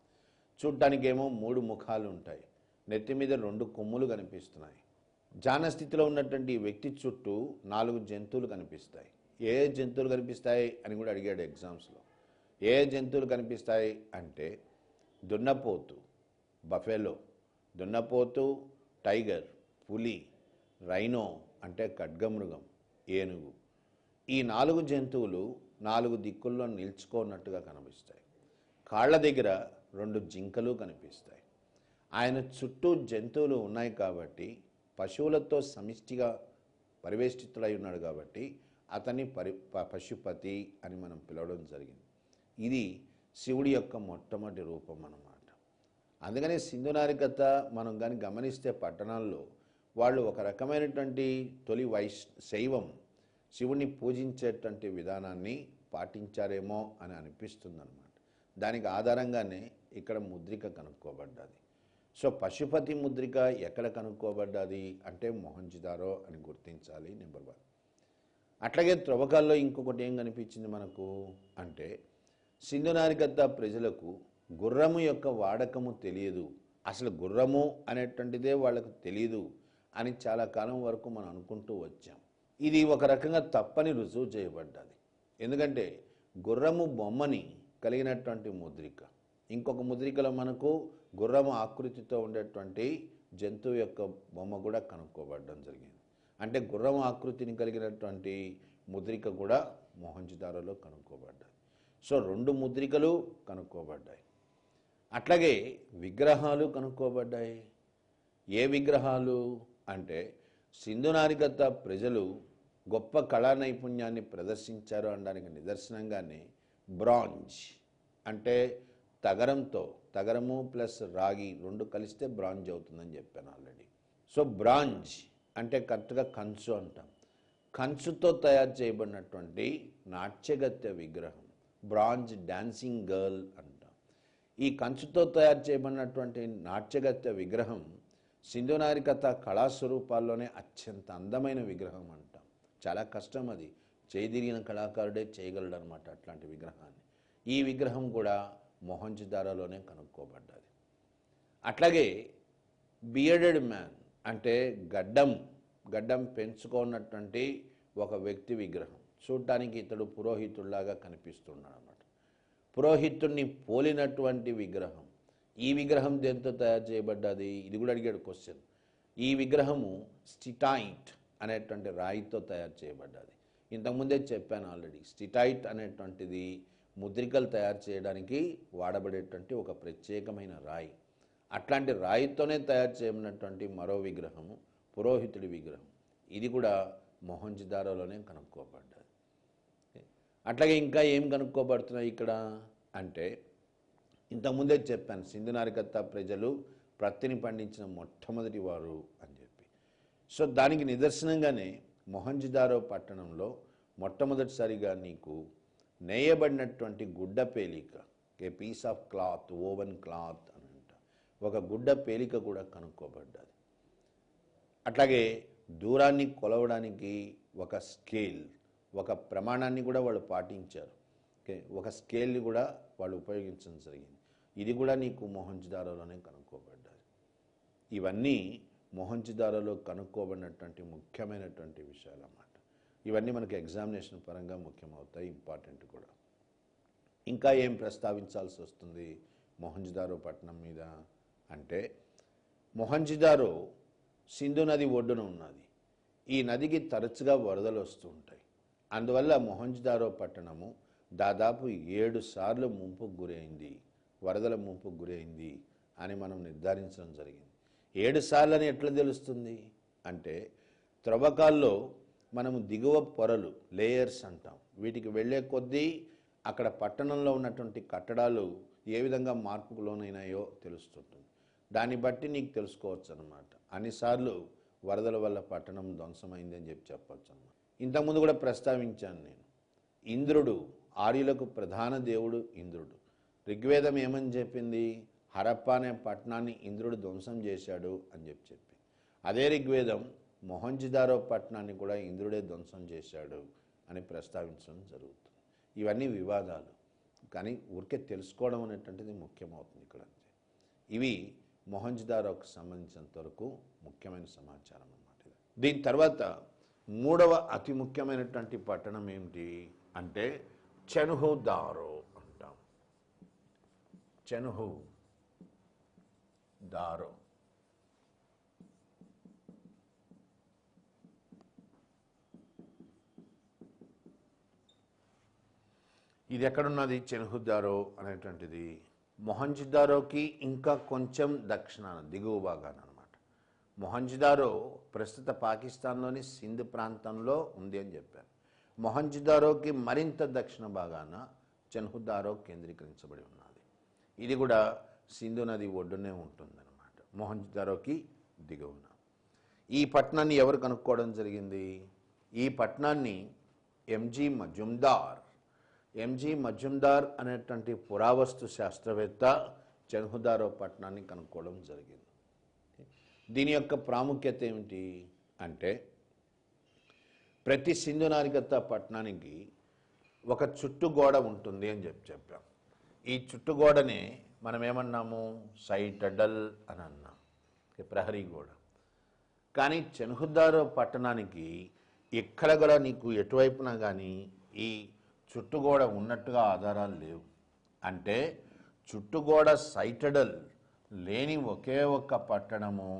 చూడటానికి ఏమో 3 ముఖాలు ఉంటాయి, నెత్తి మీద 2 కొమ్ములు కనిపిస్తున్నాయి. ధ్యాన స్థితిలో ఉన్నటువంటి వ్యక్తి చుట్టూ 4 జంతువులు కనిపిస్తాయి. ఏ జంతువులు కనిపిస్తాయి అని కూడా అడిగాడు ఎగ్జామ్స్లో. ఏ జంతువులు కనిపిస్తాయి అంటే, దున్నపోతు, బఫెలో, దున్నపోతు, టైగర్, పులి, రైనో అంటే ఖడ్గమృగం, ఏనుగు. ఈ 4 జంతువులు 4 దిక్కుల్లో నిల్చుకున్నట్టుగా కనిపిస్తాయి. కాళ్ళ దగ్గర 2 జింకలు కనిపిస్తాయి. ఆయన చుట్టూ జంతువులు ఉన్నాయి కాబట్టి, పశువులతో సమిష్టిగా పరివేష్టితులై ఉన్నాడు కాబట్టి అతన్ని పశుపతి అని మనం పిలవడం జరిగింది. ఇది శివుడి యొక్క మొట్టమొదటి రూపం అన్నమాట. అందుకనే సింధు నాగరికత మనం కానీ గమనిస్తే పట్టణాల్లో వాళ్ళు ఒక రకమైనటువంటి తొలి శైవం శివుణ్ణి పూజించేటువంటి విధానాన్ని పాటించారేమో అని అనిపిస్తుందన్నమాట. దానికి ఆధారంగానే ఇక్కడ ముద్రిక కనుక్కోబడ్డది. సో పశుపతి ముద్రిక ఎక్కడ కనుక్కోబడ్డది అంటే మొహంజదారో అని గుర్తించాలి, నెంబర్ 1. అట్లాగే త్రవ్వకాల్లో ఇంకొకటి ఏం కనిపించింది మనకు అంటే సింధు నాగరికత ప్రజలకు గుర్రము యొక్క వాడకము తెలియదు, అసలు గుర్రము అనేటువంటిదే వాళ్ళకు తెలియదు అని చాలా కాలం వరకు మనం అనుకుంటూ వచ్చాం. ఇది ఒక రకంగా తప్పని రుజువు చేయబడ్డది. ఎందుకంటే గుర్రము బొమ్మని కలిగినటువంటి ముద్రిక, ఇంకొక ముద్రికలో మనకు గుర్రము ఆకృతితో ఉండేటువంటి జంతువు యొక్క బొమ్మ కూడా కనుక్కోబడడం జరిగింది. అంటే గుర్రము ఆకృతిని కలిగినటువంటి ముద్రిక కూడా మొహంజదారోలో కనుక్కోబడ్డాయి. సో 2 ముద్రికలు కనుక్కోబడ్డాయి. అట్లాగే విగ్రహాలు కనుక్కోబడ్డాయి. ఏ విగ్రహాలు అంటే సింధు నాగరికత ప్రజలు గొప్ప కళా నైపుణ్యాన్ని ప్రదర్శించారు అనడానికి నిదర్శనంగానే బ్రాంజ్ అంటే తగరము ప్లస్ రాగి 2 కలిస్తే బ్రాంజ్ అవుతుందని చెప్పాను ఆల్రెడీ. సో బ్రాంజ్ అంటే కరెక్ట్గా కంచు అంటాం. కంచుతో తయారు చేయబడినటువంటి నాట్యగత్య విగ్రహం బ్రాంజ్ డాన్సింగ్ గర్ల్ అంటాం. ఈ కంచుతో తయారు చేయబడినటువంటి నాట్యగత్య విగ్రహం సింధు నాగరికత కళాస్వరూపాల్లోనే అత్యంత అందమైన విగ్రహం అంటాం. చాలా కష్టం, అది చేయదిరిగిన కళాకారుడే చేయగలడు అనమాట అట్లాంటి విగ్రహాన్ని. ఈ విగ్రహం కూడా మొహంజదారోలోనే కనుక్కోబడ్డది. అట్లాగే బియర్డెడ్ మ్యాన్ అంటే గడ్డం పెంచుకున్నటువంటి ఒక వ్యక్తి విగ్రహం, చూడటానికి ఇతడు పురోహితుడిలాగా కనిపిస్తున్నాడు అన్నమాట. పురోహితుడిని పోలినటువంటి విగ్రహం. ఈ విగ్రహం దేంతో తయారు చేయబడ్డది, ఇది కూడా అడిగాడు క్వశ్చన్. ఈ విగ్రహము స్టిటైట్ అనేటువంటి రాయితో తయారు చేయబడ్డది. ఇంతకుముందే చెప్పాను ఆల్రెడీ, స్టిటైట్ అనేటువంటిది ముద్రికలు తయారు చేయడానికి వాడబడేటువంటి ఒక ప్రత్యేకమైన రాయి. అట్లాంటి రాయితోనే తయారు చేయబడినటువంటి మరో విగ్రహము పురోహితుడి విగ్రహం. ఇది కూడా మొహంజదారోలోనే కనుక్కోబడ్డది. అట్లాగే ఇంకా ఏం కనుక్కోబడుతున్నాయి ఇక్కడ అంటే ఇంతకుముందే చెప్పాను, సింధు నాగరికత ప్రజలు ప్రత్తిని పండించిన మొట్టమొదటి వారు అని చెప్పి. సో దానికి నిదర్శనంగానే మొహంజదారో పట్టణంలో మొట్టమొదటిసారిగా నీకు నేయబడినటువంటి గుడ్డ పేలిక, a piece of cloth, woven cloth అని అంట, ఒక గుడ్డ పేలిక కూడా కనుక్కోబడ్డది. అట్లాగే దూరాన్ని కొలవడానికి ఒక స్కేల్, ఒక ప్రమాణాన్ని కూడా వాళ్ళు పాటించారు. ఒక స్కేల్ని కూడా వాళ్ళు ఉపయోగించడం జరిగింది. ఇది కూడా నీకు మొహంజదారోలోనే కనుక్కోబడ్డారు. ఇవన్నీ మొహంజదారోలో కనుక్కోబడినటువంటి ముఖ్యమైనటువంటి విషయాలు అన్నమాట. ఇవన్నీ మనకి ఎగ్జామినేషన్ పరంగా ముఖ్యమవుతాయి, ఇంపార్టెంట్ కూడా. ఇంకా ఏం ప్రస్తావించాల్సి వస్తుంది మొహంజదారో పట్టణం మీద అంటే మొహంజదారో సింధు నది ఒడ్డున ఉన్నది. ఈ నదికి తరచుగా వరదలు వస్తూ ఉంటాయి. అందువల్ల మొహంజదారో పట్టణము దాదాపు 7 సార్లు ముంపుకు గురైంది, వరదల ముంపుకు గురైంది అని మనం నిర్ధారించడం జరిగింది. 7 సార్లు అని ఎట్లా తెలుస్తుంది అంటే త్రవ్వకాల్లో మనము దిగువ పొరలు లేయర్స్ అంటాం. వీటికి వెళ్ళే కొద్దీ అక్కడ పట్టణంలో ఉన్నటువంటి కట్టడాలు ఏ విధంగా మార్పుకు లోనైనాయో తెలుస్తుంటుంది. దాన్ని బట్టి నీకు తెలుసుకోవచ్చు అన్నమాట. అన్నిసార్లు వరదల వల్ల పట్టణం ధ్వంసమైంది అని చెప్పచ్చు అన్నమాట. ఇంతకుముందు కూడా ప్రస్తావించాను నేను, ఇంద్రుడు ఆర్యులకు ప్రధాన దేవుడు ఇంద్రుడు. ఋగ్వేదం ఏమని చెప్పింది, హరప్పా అనే పట్టణాన్ని ఇంద్రుడు ధ్వంసం చేశాడు అని చెప్పి. అదే ఋగ్వేదం మొహంజదారో పట్టణాన్ని కూడా ఇంద్రుడే ధ్వంసం చేశాడు అని ప్రస్తావించడం జరుగుతుంది. ఇవన్నీ వివాదాలు, కానీ ఊరికే తెలుసుకోవడం అనేటువంటిది ముఖ్యమవుతుంది ఇక్కడ. ఇవి మొహంజదారోకు సంబంధించినంత వరకు ముఖ్యమైన సమాచారం అన్నమాట. దీని తర్వాత 3వ అతి ముఖ్యమైనటువంటి పట్టణం ఏమిటి అంటే చెన్హుదారో అంటాం. చెన్హుదారో ఇది ఎక్కడున్నది? చెన్హుదారో అనేటువంటిది మొహంజదారోకి ఇంకా కొంచెం దక్షిణాన దిగువ భాగాన అనమాట. మొహంజదారో ప్రస్తుత పాకిస్తాన్లోని సింధ్ ప్రాంతంలో ఉంది అని చెప్పాను. మొహంజదారోకి మరింత దక్షిణ భాగాన చెన్హుదారో కేంద్రీకరించబడి ఉన్నది. ఇది కూడా సింధు నది ఒడ్డునే ఉంటుందన్నమాట, మొహంజదారోకి దిగువన. ఈ పట్టణాన్ని ఎవరు కనుక్కోవడం జరిగింది? ఈ పట్టణాన్ని ఎంజి మజుందార్ అనేటువంటి పురావస్తు శాస్త్రవేత్త చెన్హుదారో పట్టణాన్ని కనుక్కోవడం జరిగింది. దీని యొక్క ప్రాముఖ్యత ఏమిటి అంటే, ప్రతి సింధు నాగరికత పట్టణానికి ఒక చుట్టుగోడ ఉంటుంది అని చెప్పాం. ఈ చుట్టుగోడనే మనం ఏమన్నాము? సైటడల్ అని అన్నాం, ప్రహరీ గోడ. కానీ చెన్హుదారో పట్టణానికి ఎక్కడ కూడా నీకు ఎటువైపున కానీ ఈ చుట్టుగోడ ఉన్నట్టుగా ఆధారాలు లేవు. అంటే చుట్టుగోడ సైటడల్ లేని ఒకే ఒక్క పట్టణము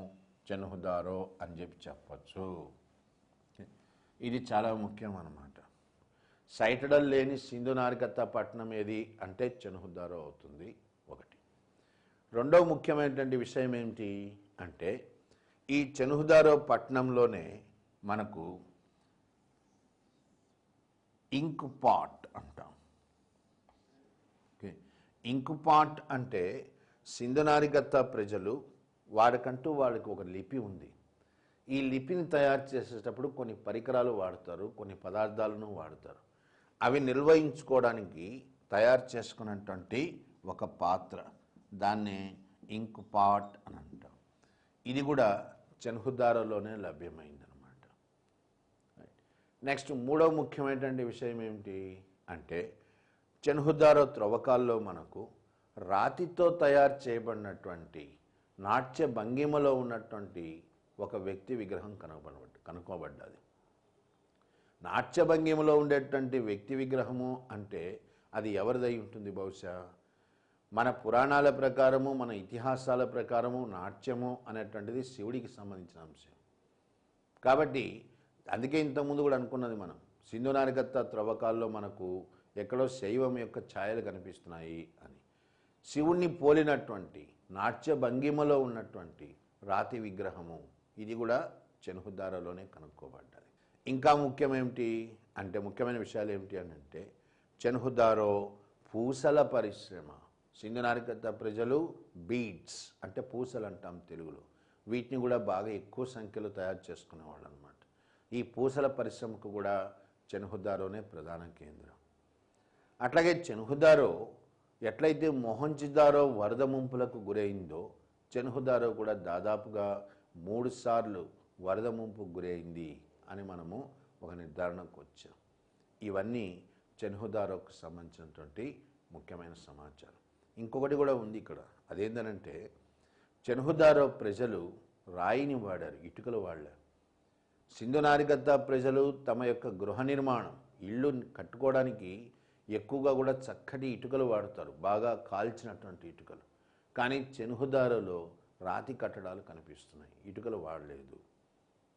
చెన్హుదారో అని చెప్పచ్చు. ఇది చాలా ముఖ్యం అన్నమాట. సైటడల్ లేని సింధు నాగరికత పట్టణం ఏది అంటే చెన్హుదారో అవుతుంది ఒకటి. రెండవ ముఖ్యమైనటువంటి విషయం ఏమిటి అంటే, ఈ చెన్హుదారో పట్టణంలోనే మనకు ఇంక్ పాట్ అంటాం. ఇంక్ పాట్ అంటే సింధు నాగరికత ప్రజలు వాడికంటూ వాళ్ళకి ఒక లిపి ఉంది. ఈ లిపిని తయారు చేసేటప్పుడు కొన్ని పరికరాలు వాడతారు, కొన్ని పదార్థాలను వాడతారు. అవి నిర్వహించుకోవడానికి తయారు చేసుకున్నటువంటి ఒక పాత్ర, దాన్నే ఇంక్ పాట్ అని అంటాం. ఇది కూడా చెన్హుదారోలోనే లభ్యమైందనమాట. నెక్స్ట్ మూడవ ముఖ్యమైనటువంటి విషయం ఏమిటి అంటే, చెన్హుదారో త్రవ్వకాల్లో మనకు రాతితో తయారు చేయబడినటువంటి నాట్య భంగిమలో ఉన్నటువంటి ఒక వ్యక్తి విగ్రహం కనుక్కోబడ్డది. నాట్య భంగిమలో ఉండేటువంటి వ్యక్తి విగ్రహము అంటే అది ఎవరిదై ఉంటుంది? బహుశా మన పురాణాల ప్రకారము, మన ఇతిహాసాల ప్రకారము నాట్యము అనేటువంటిది శివుడికి సంబంధించిన అంశం. కాబట్టి అందుకే ఇంతకుముందు కూడా అనుకున్నది మనం, సింధు నాగరికత త్రవ్వకాల్లో మనకు ఎక్కడో శైవం యొక్క ఛాయలు కనిపిస్తున్నాయి అని. శివుణ్ణి పోలినటువంటి నాట్య భంగిమలో ఉన్నటువంటి రాతి విగ్రహము ఇది కూడా చెన్హుదారోలోనే కనుక్కోబడ్డది. ఇంకా ముఖ్యమేమిటి అంటే, ముఖ్యమైన విషయాలు ఏమిటి అని అంటే, చెన్హుదారో పూసల పరిశ్రమ. సింధు నాగరికత ప్రజలు బీడ్స్ అంటే పూసలు అంటాం తెలుగులో, వీటిని కూడా బాగా ఎక్కువ సంఖ్యలో తయారు చేసుకునేవాళ్ళు అనమాట. ఈ పూసల పరిశ్రమకు కూడా చెన్హుదారోనే ప్రధాన కేంద్రం. అట్లాగే చెన్హుదారో ఎట్లయితే మొహంజదారో వరద ముంపులకు గురైందో, చెన్హుదారో కూడా దాదాపుగా 3 సార్లు వరద ముంపుకు గురైంది అని మనము ఒక నిర్ధారణకు వచ్చాం. ఇవన్నీ చెన్హుదారోకు సంబంధించినటువంటి ముఖ్యమైన సమాచారం. ఇంకొకటి కూడా ఉంది ఇక్కడ, అదేంటంటే చెన్హుదారో ప్రజలు రాయిని వాడారు, ఇటుకలు వాడారు. సింధు నాగరికత ప్రజలు తమ యొక్క గృహ నిర్మాణం, ఇళ్ళు కట్టుకోవడానికి ఎక్కువగా కూడా చక్కటి ఇటుకలు వాడతారు, బాగా కాల్చినటువంటి ఇటుకలు. కానీ చెన్హుదారోలో రాతి కట్టడాలు కనిపిస్తున్నాయి, ఇటుకలు వాడలేదు.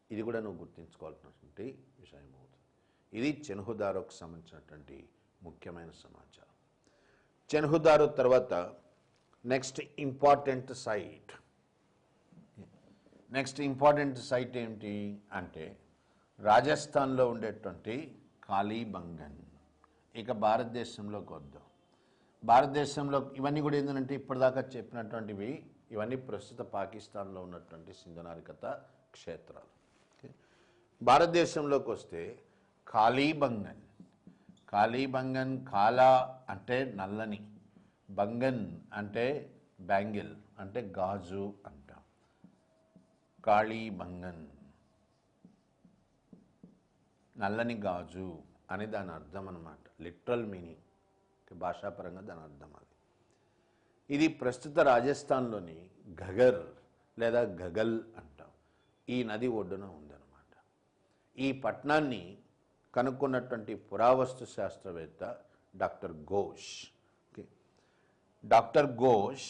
ఇది కూడా నువ్వు గుర్తుంచుకోవాల్సినటువంటి విషయం అవుతుంది. ఇది చెన్హుదారోకు సంబంధించినటువంటి ముఖ్యమైన సమాచారం. చెన్హుదారో తర్వాత నెక్స్ట్ ఇంపార్టెంట్ సైట్ ఏమిటి అంటే, రాజస్థాన్లో ఉండేటువంటి కాళీబంగన్. ఇక భారతదేశంలోకి వద్దాం. భారతదేశంలో ఇవన్నీ కూడా ఏంటంటే ఇప్పటిదాకా చెప్పినటువంటివి ఇవన్నీ ప్రస్తుత పాకిస్తాన్లో ఉన్నటువంటి సింధు నాగరికత క్షేత్రాలు. భారతదేశంలోకి వస్తే కాళీబంగన్. కాలా అంటే నల్లని, బంగన్ అంటే బ్యాంగిల్ అంటే గాజు అంటాం. కాళీబంగన్ నల్లని గాజు అని దాని అర్థం అన్నమాట, లిటరల్ మీనింగ్, భాషాపరంగా దాని అర్థం అది. ఇది ప్రస్తుత రాజస్థాన్లోని ఘగర్ లేదా గగల్ అంటాం, ఈ నది ఒడ్డున ఉందన్నమాట. ఈ పట్టణాన్ని కనుక్కున్నటువంటి పురావస్తు శాస్త్రవేత్త డాక్టర్ ఘోష్. డాక్టర్ ఘోష్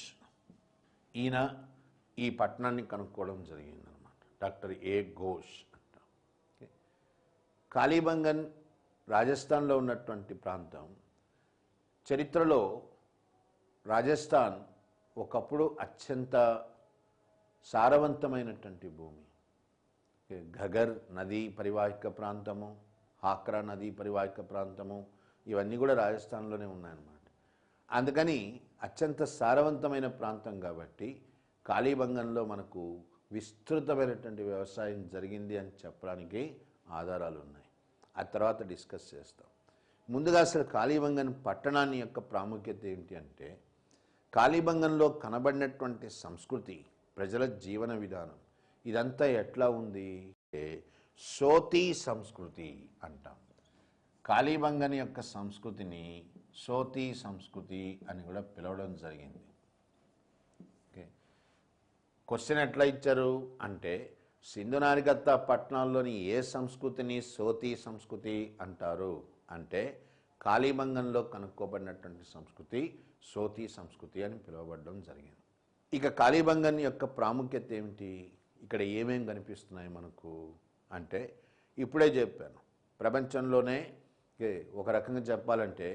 ఈయన ఈ పట్టణాన్ని కనుక్కోవడం జరిగిందనమాట. డాక్టర్ ఏ ఘోష్ అంటాం. కాళీబంగన్ రాజస్థాన్లో ఉన్నటువంటి ప్రాంతం. చరిత్రలో రాజస్థాన్ ఒకప్పుడు అత్యంత సారవంతమైనటువంటి భూమి. ఘగర్ నదీ పరివాహిక ప్రాంతము, హాక్రా నదీ పరివాహక ప్రాంతము, ఇవన్నీ కూడా రాజస్థాన్లోనే ఉన్నాయన్నమాట. అందుకని అత్యంత సారవంతమైన ప్రాంతం కాబట్టి కాళీబంగంలో మనకు విస్తృతమైనటువంటి వ్యవసాయం జరిగింది అని చెప్పడానికి ఆధారాలు ఉన్నాయి. ఆ తర్వాత డిస్కస్ చేస్తాం. ముందుగా అసలు కాళీబంగన్ పట్టణాన్ని యొక్క ప్రాముఖ్యత ఏంటి అంటే, కాళీబంగంలో కనబడినటువంటి సంస్కృతి, ప్రజల జీవన విధానం ఇదంతా ఎట్లా ఉంది అంటే సోతీ సంస్కృతి అంటాం. కాళీబంగన్ యొక్క సంస్కృతిని సోతీ సంస్కృతి అని కూడా పిలవడం జరిగింది. ఓకే, క్వశ్చన్ ఎట్లా ఇచ్చారు అంటే, సింధు నాగరికత పట్టణాల్లోని ఏ సంస్కృతిని సోతీ సంస్కృతి అంటారు అంటే, కాళీబంగంలో కనుక్కోబడినటువంటి సంస్కృతి సోతీ సంస్కృతి అని పిలువబడడం జరిగింది. ఇక కాళీబంగన్ యొక్క ప్రాముఖ్యత ఏమిటి, ఇక్కడ ఏమేం కనిపిస్తున్నాయి మనకు అంటే, ఇప్పుడే చెప్పాను, ప్రపంచంలోనే ఒక రకంగా చెప్పాలంటే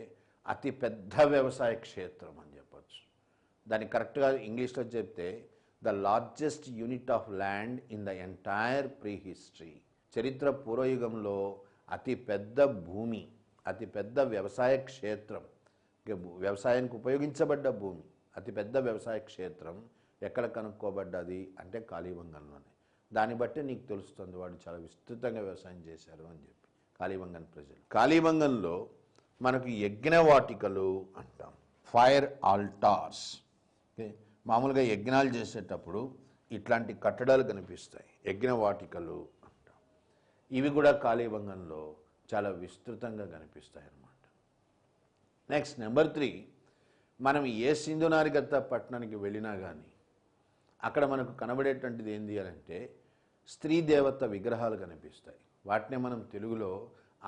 అతి పెద్ద వ్యవసాయ క్షేత్రం అని చెప్పచ్చు. దాన్ని కరెక్ట్గా ఇంగ్లీష్లో చెప్తే the largest unit of land in the entire pre history. చరిత్ర పూర్వయుగంలో అతి పెద్ద భూమి, అతి పెద్ద వ్యవసాయ క్షేత్రం, వ్యవసాయానికి ఉపయోగించబడ్డ భూమి, అతి పెద్ద వ్యవసాయ క్షేత్రం ఎక్కడ కనుక్కోబడ్డది అంటే కాళీబంగంలోనే. దాన్ని బట్టి నీకు తెలుస్తుంది వాడు చాలా విస్తృతంగా వ్యవసాయం చేశారు అని చెప్పి కాళీబంగన్ ప్రజలు. కాళీబంగంలో మనకు యజ్ఞవాటికలు అంటాం, ఫైర్ ఆల్టార్స్. మామూలుగా యజ్ఞాలు చేసేటప్పుడు ఇట్లాంటి కట్టడాలు కనిపిస్తాయి, యజ్ఞవాటికలు అంటాం. ఇవి కూడా కాళీబంగంలో చాలా విస్తృతంగా కనిపిస్తాయి అన్నమాట. నెక్స్ట్ నెంబర్ 3, మనం ఏ సింధు నాగరికత పట్టణానికి వెళ్ళినా కానీ అక్కడ మనకు కనబడేటువంటిది ఏంటి అని అంటే స్త్రీ దేవత విగ్రహాలు కనిపిస్తాయి. వాటినే మనం తెలుగులో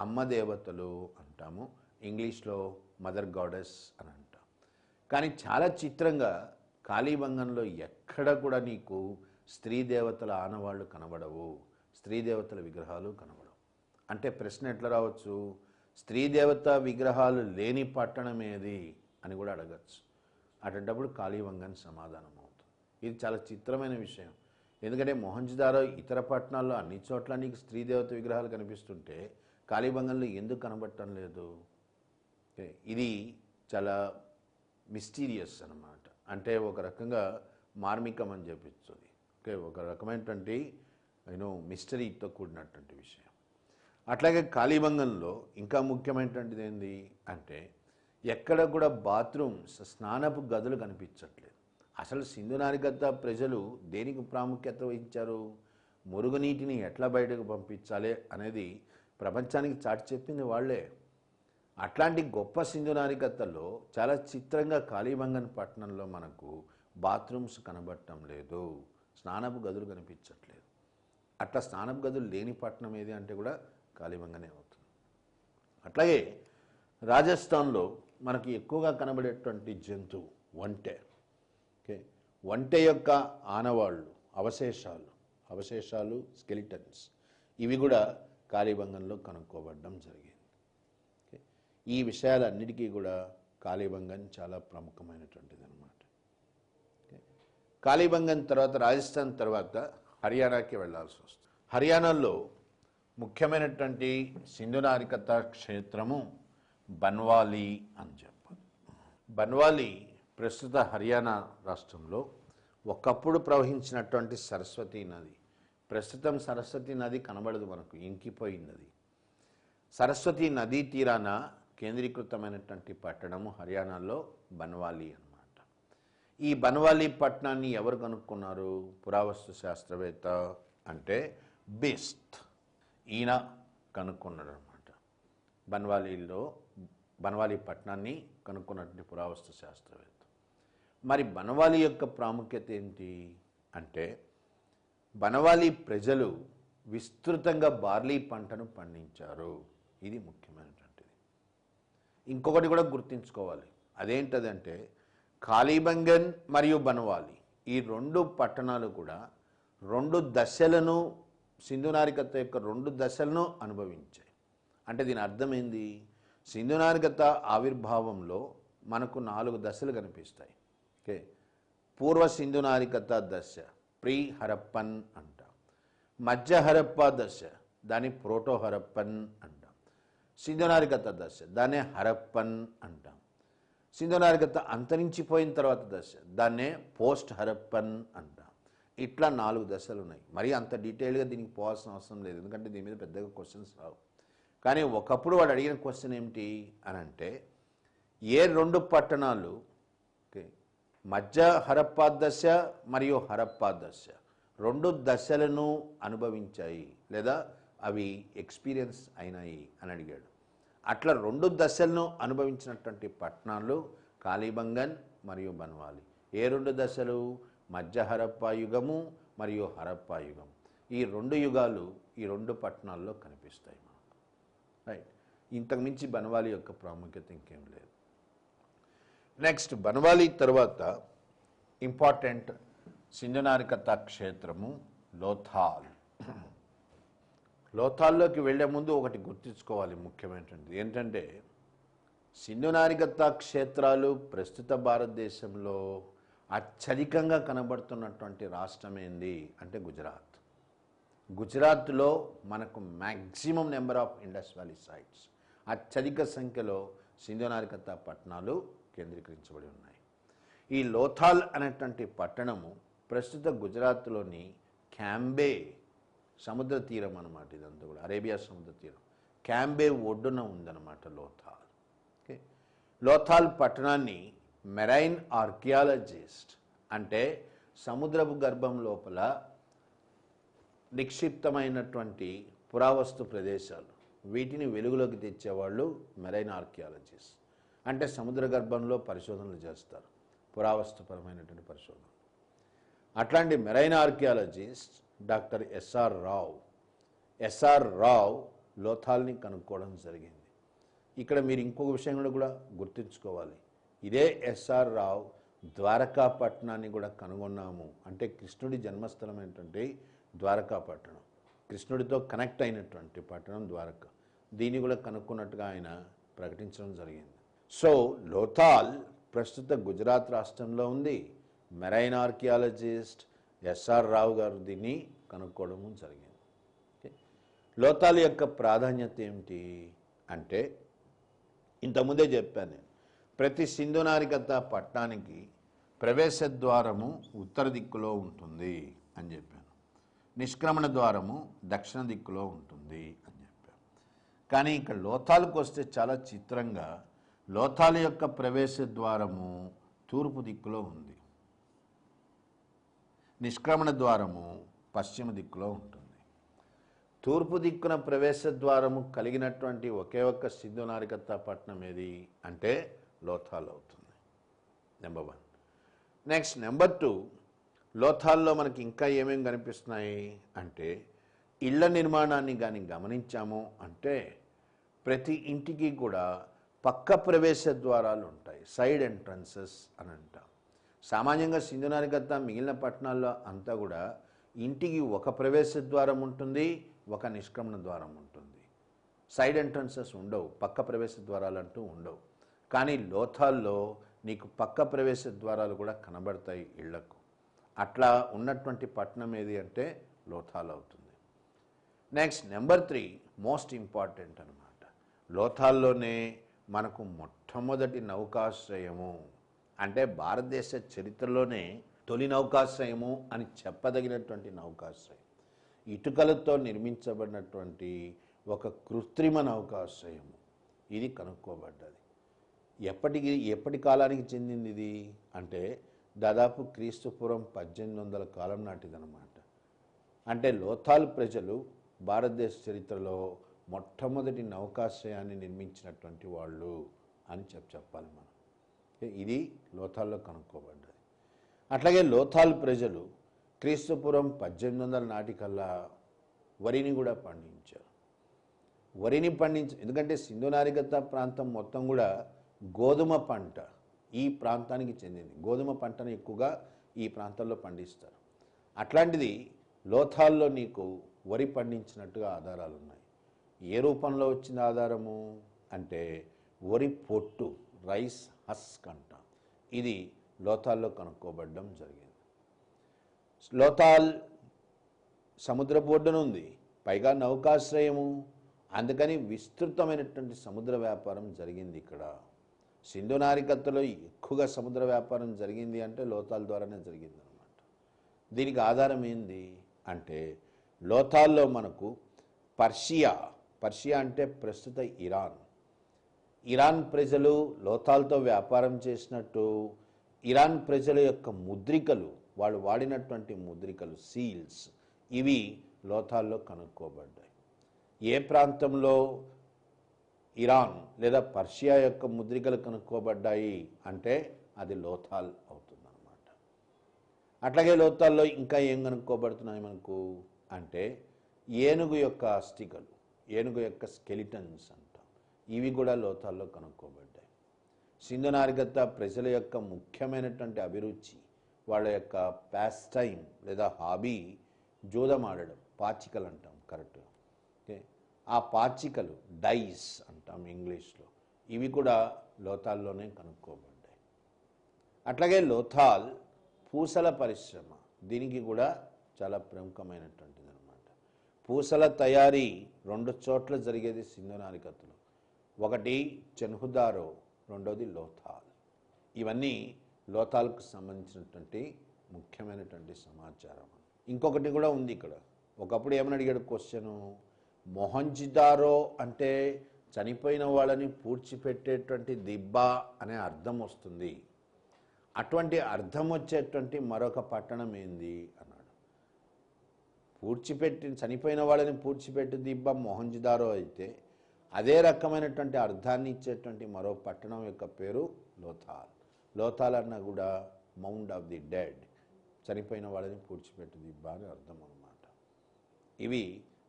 అమ్మ దేవతలు అంటాము, ఇంగ్లీష్లో మదర్ గాడెస్ అని అంటాం. కానీ చాలా చిత్రంగా కాళీబంగంలో ఎక్కడ కూడా నీకు స్త్రీ దేవతల ఆనవాళ్ళు కనబడవు, స్త్రీ దేవతల విగ్రహాలు కనబడవు. అంటే ప్రశ్న ఎట్లా రావచ్చు, స్త్రీ దేవత విగ్రహాలు లేని పట్టణం ఏది అని కూడా అడగచ్చు. అటువంటప్పుడు కాళీబంగన్ సమాధానం అవుతుంది. ఇది చాలా చిత్రమైన విషయం. ఎందుకంటే మొహంజదారో ఇతర పట్టణాల్లో అన్ని చోట్ల నీకు స్త్రీ దేవత విగ్రహాలు కనిపిస్తుంటే కాళీబంగంలో ఎందుకు కనబడటం లేదు? ఇది చాలా మిస్టీరియస్ అన్నమాట. అంటే ఒక రకంగా మార్మికం అని చెప్పించుది. ఓకే, ఒక రకమైనటువంటి మిస్టరీతో కూడినటువంటి విషయం. అట్లాగే కాళీబంగంలో ఇంకా ముఖ్యమైనటువంటిది ఏంది అంటే ఎక్కడ కూడా బాత్రూమ్స్, స్నానపు గదులు కనిపించట్లేదు. అసలు సింధు నాగరికత ప్రజలు దేనికి ప్రాముఖ్యత వహించారు, మురుగునీటిని ఎట్లా బయటకు పంపించాలి అనేది ప్రపంచానికి చాటి చెప్పింది వాళ్ళే. అట్లాంటి గొప్ప సింధు నాగరికతలో చాలా చిత్రంగా కాళీబంగన్ పట్టణంలో మనకు బాత్రూమ్స్ కనబడటం లేదు, స్నానపు గదులు కనిపించట్లేదు. అట్లా స్నానపు గదులు లేని పట్టణం ఏది అంటే కూడా కాళీబంగనే అవుతుంది. అట్లాగే రాజస్థాన్లో మనకి ఎక్కువగా కనబడేటువంటి జంతువు ఒంటె. ఓకే, ఒంటె యొక్క ఆనవాళ్ళు, అవశేషాలు స్కెలిటన్స్, ఇవి కూడా కాళీబంగన్లో కనుక్కోబడడం జరిగింది. ఓకే, ఈ విషయాలన్నిటికీ కూడా కాళీబంగన్ చాలా ప్రముఖమైనటువంటిది అన్నమాట. ఓకే, కాళీబంగన్ తర్వాత రాజస్థాన్ తర్వాత హర్యానాకి వెళ్ళాల్సి వస్తుంది. హర్యానాలో ముఖ్యమైనటువంటి సింధు నాగరికత క్షేత్రము బన్వాలి అని చెప్పాలి. బన్వాలి ప్రస్తుత హర్యానా రాష్ట్రంలో ఒకప్పుడు ప్రవహించినటువంటి సరస్వతీ నది. ప్రస్తుతం సరస్వతీ నది కనబడదు మనకు, ఇంకిపోయినది. సరస్వతీ నదీ తీరాన కేంద్రీకృతమైనటువంటి పట్టణము హర్యానాలో బన్వాలి అన్నమాట. ఈ బన్వాలి పట్టణాన్ని ఎవరు కనుక్కున్నారు? పురావస్తు శాస్త్రవేత్త అంటే బిస్ట్, ఈయన కనుక్కున్నాడు అనమాట. బన్వాలి పట్టణాన్ని కనుక్కున్నటువంటి పురావస్తు శాస్త్రవేత్త. మరి బన్వాలి యొక్క ప్రాముఖ్యత ఏంటి అంటే బన్వాలి ప్రజలు విస్తృతంగా బార్లీ పంటను పండించారు. ఇది ముఖ్యమైనటువంటిది. ఇంకొకటి కూడా గుర్తుంచుకోవాలి, అదేంటదంటే కాళీబంగన్ మరియు బన్వాలి ఈ రెండు పట్టణాలు కూడా రెండు దశలను, సింధు నాగరికత యొక్క రెండు దశలను అనుభవించాయి. అంటే దీని అర్థమైంది, సింధు నాగరికత ఆవిర్భావంలో మనకు 4 దశలు కనిపిస్తాయి. ఓకే, పూర్వ సింధు నాగరికత దశ ప్రీ హరప్పన్ అంటాం, మధ్య హరప్పా దశ దాని ప్రోటో హరప్పన్ అంటాం, సింధు నాగరికత దశ, దాన్నే హరప్పన్ అంటాం. సింధు నాగరికత అంతరించిపోయిన తర్వాత దశ, దాన్నే పోస్ట్ హరప్పన్ అంటాం. ఇట్లా 4 దశలు ఉన్నాయి. మరి అంత డీటెయిల్గా దీనికి పోవాల్సిన అవసరం లేదు, ఎందుకంటే దీని మీద పెద్దగా క్వశ్చన్స్ రావు. కానీ ఒకప్పుడు వాడు అడిగిన క్వశ్చన్ ఏమిటి అని అంటే, ఏ 2 పట్టణాలు మధ్య హరప్పా దశ మరియు హరప్పా దశ 2 దశలను అనుభవించాయి లేదా అవి ఎక్స్పీరియన్స్ అయినాయి అని అడిగాడు. అట్లా 2 దశలను అనుభవించినటువంటి పట్టణాలు కాళీబంగన్ మరియు బన్వాలి. ఏ 2 దశలు? మధ్య హరప్పా యుగము మరియు హరప్పా యుగం. ఈ 2 యుగాలు ఈ 2 పట్టణాల్లో కనిపిస్తాయి మనకు. రైట్. ఇంతకుమించి బన్వాలి యొక్క ప్రాముఖ్యత ఇంకేం లేదు. నెక్స్ట్ బన్వాలి తర్వాత ఇంపార్టెంట్ సింధు నాగరికత క్షేత్రము లోథాల్. లోథాల్లోకి వెళ్లే ముందు ఒకటి గుర్తుంచుకోవాలి ముఖ్యమైనటువంటి ఏంటంటే, సింధు నాగరికత క్షేత్రాలు ప్రస్తుత భారతదేశంలో అత్యధికంగా కనబడుతున్నటువంటి రాష్ట్రం ఏంది అంటే గుజరాత్. గుజరాత్లో మనకు maximum number of Indus Valley sites, అత్యధిక సంఖ్యలో సింధు నాగరికత పట్టణాలు కేంద్రీకరించబడి ఉన్నాయి. ఈ లోథాల్ అనేటువంటి పట్టణము ప్రస్తుత గుజరాత్లోని క్యాంబే సముద్ర తీరం అన్నమాట. ఇదంతా కూడా అరేబియా సముద్ర తీరం, క్యాంబే ఒడ్డున ఉందన్నమాట లోథాల్. ఓకే. లోథాల్ పట్టణాన్ని మెరైన్ ఆర్కియాలజిస్ట్ అంటే సముద్రపు గర్భం లోపల నిక్షిప్తమైనటువంటి పురావస్తు ప్రదేశాలు, వీటిని వెలుగులోకి తెచ్చేవాళ్ళు మెరైన్ ఆర్కియాలజిస్ట్. అంటే సముద్ర గర్భంలో పరిశోధనలు చేస్తారు, పురావస్తుపరమైనటువంటి పరిశోధన. అట్లాంటి marine archaeologist doctor SR Rao లోథాల్ని కనుక్కోవడం జరిగింది. ఇక్కడ మీరు ఇంకొక విషయం కూడా గుర్తుంచుకోవాలి. ఇదే ఎస్ఆర్ రావ్ ద్వారకా పట్టణాన్ని కూడా కనుగొన్నాము. అంటే కృష్ణుడి జన్మస్థలమైనటువంటి ద్వారకా పట్టణం, కృష్ణుడితో కనెక్ట్ అయినటువంటి పట్టణం ద్వారకా, దీన్ని కూడా కనుక్కున్నట్టుగా ఆయన ప్రకటించడం జరిగింది. సో లోథాల్ ప్రస్తుత గుజరాత్ రాష్ట్రంలో ఉంది. మెరైన్ ఆర్కియాలజిస్ట్ ఎస్ఆర్ రావు గారు దీన్ని కనుక్కోవడం జరిగింది. లోథాల్ యొక్క ప్రాధాన్యత ఏమిటి అంటే, ఇంతకుముందే చెప్పాను నేను, ప్రతి సింధు నాగరికత పట్టణానికి ప్రవేశ ద్వారము ఉత్తర దిక్కులో ఉంటుంది అని చెప్పాను, నిష్క్రమణ ద్వారము దక్షిణ దిక్కులో ఉంటుంది అని చెప్పాను. కానీ ఇక్కడ లోథాల్కి వస్తే చాలా చిత్రంగా లోథాల్ యొక్క ప్రవేశ ద్వారము తూర్పు దిక్కులో ఉంది, నిష్క్రమణ ద్వారము పశ్చిమ దిక్కులో ఉంటుంది. తూర్పు దిక్కున ప్రవేశ ద్వారము కలిగినటువంటి ఒకే ఒక్క సింధు నాగరికత పట్టణం ఏది అంటే లోథాల్ అవుతుంది. నెంబర్ 1. నెక్స్ట్ నెంబర్ 2, లోథాల్లో మనకి ఇంకా ఏమేమి కనిపిస్తున్నాయి అంటే, ఇళ్ల నిర్మాణాన్ని కానీ గమనించాము అంటే ప్రతి ఇంటికి కూడా పక్క ప్రవేశ ద్వారాలు ఉంటాయి, సైడ్ ఎంట్రన్సెస్ అని అంటాం. సామాన్యంగా సింధు నాగరికత మిగిలిన పట్టణాల్లో అంతా కూడా ఇంటికి ఒక ప్రవేశ ద్వారం ఉంటుంది, ఒక నిష్క్రమణ ద్వారం ఉంటుంది, సైడ్ ఎంట్రన్సెస్ ఉండవు, పక్క ప్రవేశ ద్వారాలు అంటూ ఉండవు. కానీ లోథాల్లో నీకు పక్క ప్రవేశ ద్వారాలు కూడా కనబడతాయి ఇళ్లకు. అట్లా ఉన్నటువంటి పట్టణం ఏది అంటే లోథాల్ అవుతుంది. నెక్స్ట్ నెంబర్ 3 మోస్ట్ ఇంపార్టెంట్ అనమాట. లోథాల్లోనే మనకు మొట్టమొదటి నౌకాశ్రయము, అంటే భారతదేశ చరిత్రలోనే తొలి నౌకాశ్రయము అని చెప్పదగినటువంటి నౌకాశ్రయం, ఇటుకలతో నిర్మించబడినటువంటి ఒక కృత్రిమ నౌకాశ్రయము ఇది కనుక్కోబడ్డది. ఎప్పటి కాలానికి చెందింది ఇది అంటే దాదాపు క్రీస్తుపూర్వం 1800 కాలం నాటిదన్నమాట. అంటే లోథాల్ ప్రజలు భారతదేశ చరిత్రలో మొట్టమొదటి నౌకాశ్రయాన్ని నిర్మించినటువంటి వాళ్ళు అని చెప్పాలి మనం. ఇది లోథాల్లో కనుక్కోబడ్డది. అట్లాగే లోథాల్ ప్రజలు క్రీస్తుపూర్వం 1800 నాటికల్లా వరిని కూడా పండించారు. ఎందుకంటే సింధు నాగరికత ప్రాంతం మొత్తం కూడా గోధుమ పంట ఈ ప్రాంతానికి చెందింది. గోధుమ పంటను ఎక్కువగా ఈ ప్రాంతాల్లో పండిస్తారు. అట్లాంటిది లోథాల్లో నీకు వరి పండించినట్టుగా ఆధారాలు ఉన్నాయి. ఏ రూపంలో వచ్చిన ఆధారము అంటే వరి పొట్టు, రైస్ హస్క్ అంటాం. ఇది లోథాల్లో కనుక్కోబడడం జరిగింది. లోథాల్ సముద్రపు ఒడ్డున ఉంది, పైగా నౌకాశ్రయము, అందుకని విస్తృతమైనటువంటి సముద్ర వ్యాపారం జరిగింది ఇక్కడ. సింధు నాగరికతలో ఎక్కువగా సముద్ర వ్యాపారం జరిగింది అంటే లోతాల్ ద్వారానే జరిగింది అనమాట. దీనికి ఆధారం ఏంది అంటే లోతాల్లో మనకు పర్షియా అంటే ప్రస్తుత ఇరాన్ ప్రజలు లోతాల్తో వ్యాపారం చేసినట్టు ఇరాన్ ప్రజల యొక్క ముద్రికలు, వాళ్ళు వాడినటువంటి ముద్రికలు, సీల్స్, ఇవి లోతాల్లో కనుక్కోబడ్డాయి. ఏ ప్రాంతంలో ఇరాన్ లేదా పర్షియా యొక్క ముద్రికలు కనుక్కోబడ్డాయి అంటే అది లోతాల్ అవుతుందన్నమాట. అట్లాగే లోతాల్లో ఇంకా ఏం కనుక్కోబడుతున్నాయి మనకు అంటే ఏనుగు యొక్క అస్థికలు, ఏనుగు యొక్క స్కెలిటన్స్ అంటాం, ఇవి కూడా లోతాల్లో కనుక్కోబడ్డాయి. సింధు నాగరికత ప్రజల యొక్క ముఖ్యమైనటువంటి అభిరుచి, వాళ్ళ యొక్క ప్యాస్ టైం లేదా హాబీ జూదం ఆడడం, పాచికలు అంటాం కరెక్ట్గా. ఓకే, ఆ పాచికలు డైస్ అంటాం ఇంగ్లీష్లో, ఇవి కూడా లోతాల్లోనే కనుక్కోబడ్డాయి. అట్లాగే లోతాల్ పూసల పరిశ్రమ, దీనికి కూడా చాలా ప్రముఖమైనటువంటిది అనమాట. పూసల తయారీ 2 చోట్ల జరిగేది సింధు నాగరికతలో. ఒకటి చెన్హుదారో, రెండోది లోతాల్. ఇవన్నీ లోతాల్కు సంబంధించినటువంటి ముఖ్యమైనటువంటి సమాచారం. ఇంకొకటి కూడా ఉంది ఇక్కడ. ఒకప్పుడు ఏమని అడిగాడు క్వశ్చను, మొహంజదారో అంటే చనిపోయిన వాళ్ళని పూడ్చిపెట్టేటువంటి దిబ్బ అనే అర్థం వస్తుంది. అటువంటి అర్థం వచ్చేటువంటి మరొక పట్టణం ఏంది అన్నాడు. చనిపోయిన వాళ్ళని పూడ్చిపెట్టి దిబ్బ మొహంజదారో అయితే అదే రకమైనటువంటి అర్థాన్ని ఇచ్చేటువంటి మరో పట్టణం యొక్క పేరు లోతాల్ అన్న కూడా మౌండ్ ఆఫ్ ది డెడ్, చనిపోయిన వాళ్ళని పూడ్చిపెట్టి దిబ్బ అని అర్థం అన్నమాట. ఇవి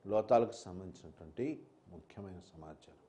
లోతాలకు సంబంధించినటువంటి ముఖ్యమైన సమాచారం.